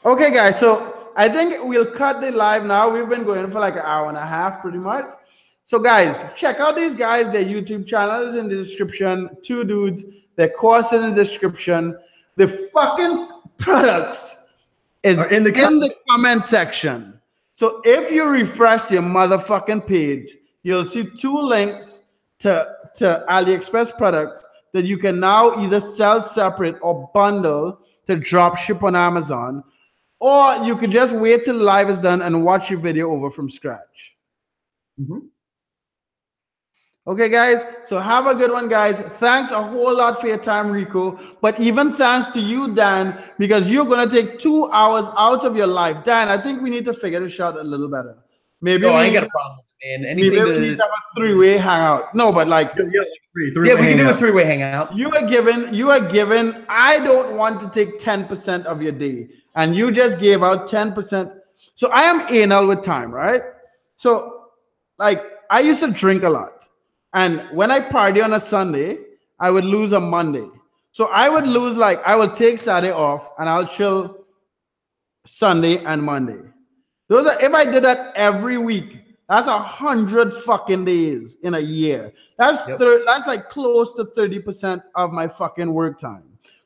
Okay, guys. So I think we'll cut the live now. We've been going for like an hour and a half, pretty much. So guys, check out these guys. Their YouTube channel is in the description. 2doodz. Their course is in the description. The fucking products is in the comment section. So if you refresh your motherfucking page, you'll see 2 links to AliExpress products that you can now either sell separate or bundle to drop ship on Amazon, or you could just wait till live is done and watch your video over from scratch. Okay, guys, so have a good one, guys. Thanks a whole lot for your time, Reco. But even thanks to you, Dan, because you're going to take 2 hours out of your life. Dan, I think we need to figure this out a little better. Maybe I ain't got a problem, man. Maybe we need to have a 3-way hangout. No, but like... we can do a 3-way hangout. You are given, I don't want to take 10% of your day. And you just gave out 10%. So I am anal with time, right? So, like, I used to drink a lot. And when I party on a Sunday, I would lose a Monday. So I would lose, I would take Saturday off and I'll chill Sunday and Monday. If I did that every week, that's 100 fucking days in a year. That's like close to 30% of my fucking work time.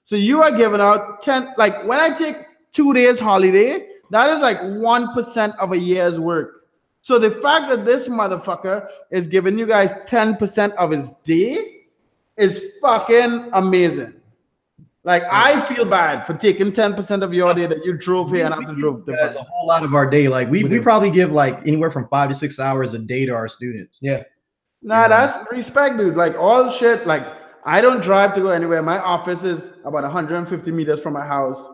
So you are giving out 10, like when I take 2 days holiday, that is like 1% of a year's work. So the fact that this motherfucker is giving you guys 10% of his day is fucking amazing. Like, I feel bad for taking 10% of your day that you drove here and I drove. That's a whole lot of our day. Like we probably give like anywhere from 5 to 6 hours a day to our students. Yeah. Nah, that's respect, dude. Like all shit. Like I don't drive to go anywhere. My office is about 150 meters from my house.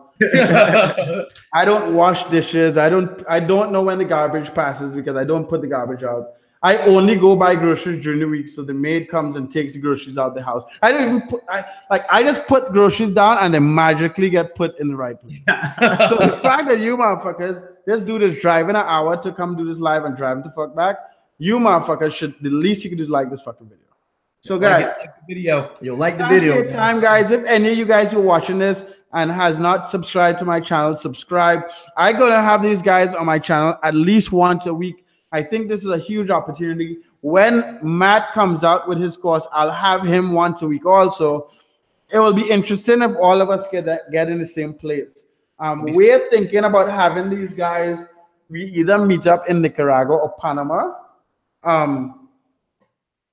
I don't wash dishes. I don't know when the garbage passes because I don't put the garbage out. I only go buy groceries during the week, so the maid comes and takes the groceries out the house. I don't even put. I just put groceries down and they magically get put in the right place. So the fact that you motherfuckers, this dude is driving an hour to come do this live and driving the fuck back. You motherfuckers should, the least you could do is like this fucking video. So guys, like the video. You'll like the video. Your time, guys. If any of you guys who are watching this and has not subscribed to my channel, subscribe. I'm gonna have these guys on my channel at least once a week. I think this is a huge opportunity. When Matt comes out with his course, I'll have him once a week also. It will be interesting if all of us get in the same place. We're thinking about having these guys, we either meet up in Nicaragua or Panama.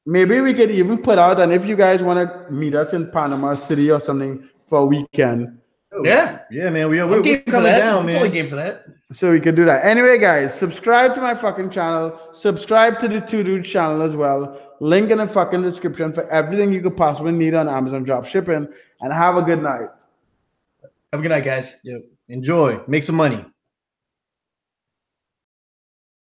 Maybe we could even put out, and if you guys want to meet us in Panama City or something for a weekend. Yeah, man. We're coming down, man. Totally game for that. So we could do that. Anyway, guys, subscribe to my fucking channel. Subscribe to the 2doodz channel as well. Link in the fucking description for everything you could possibly need on Amazon drop shipping. And have a good night. Have a good night, guys. Enjoy. Make some money.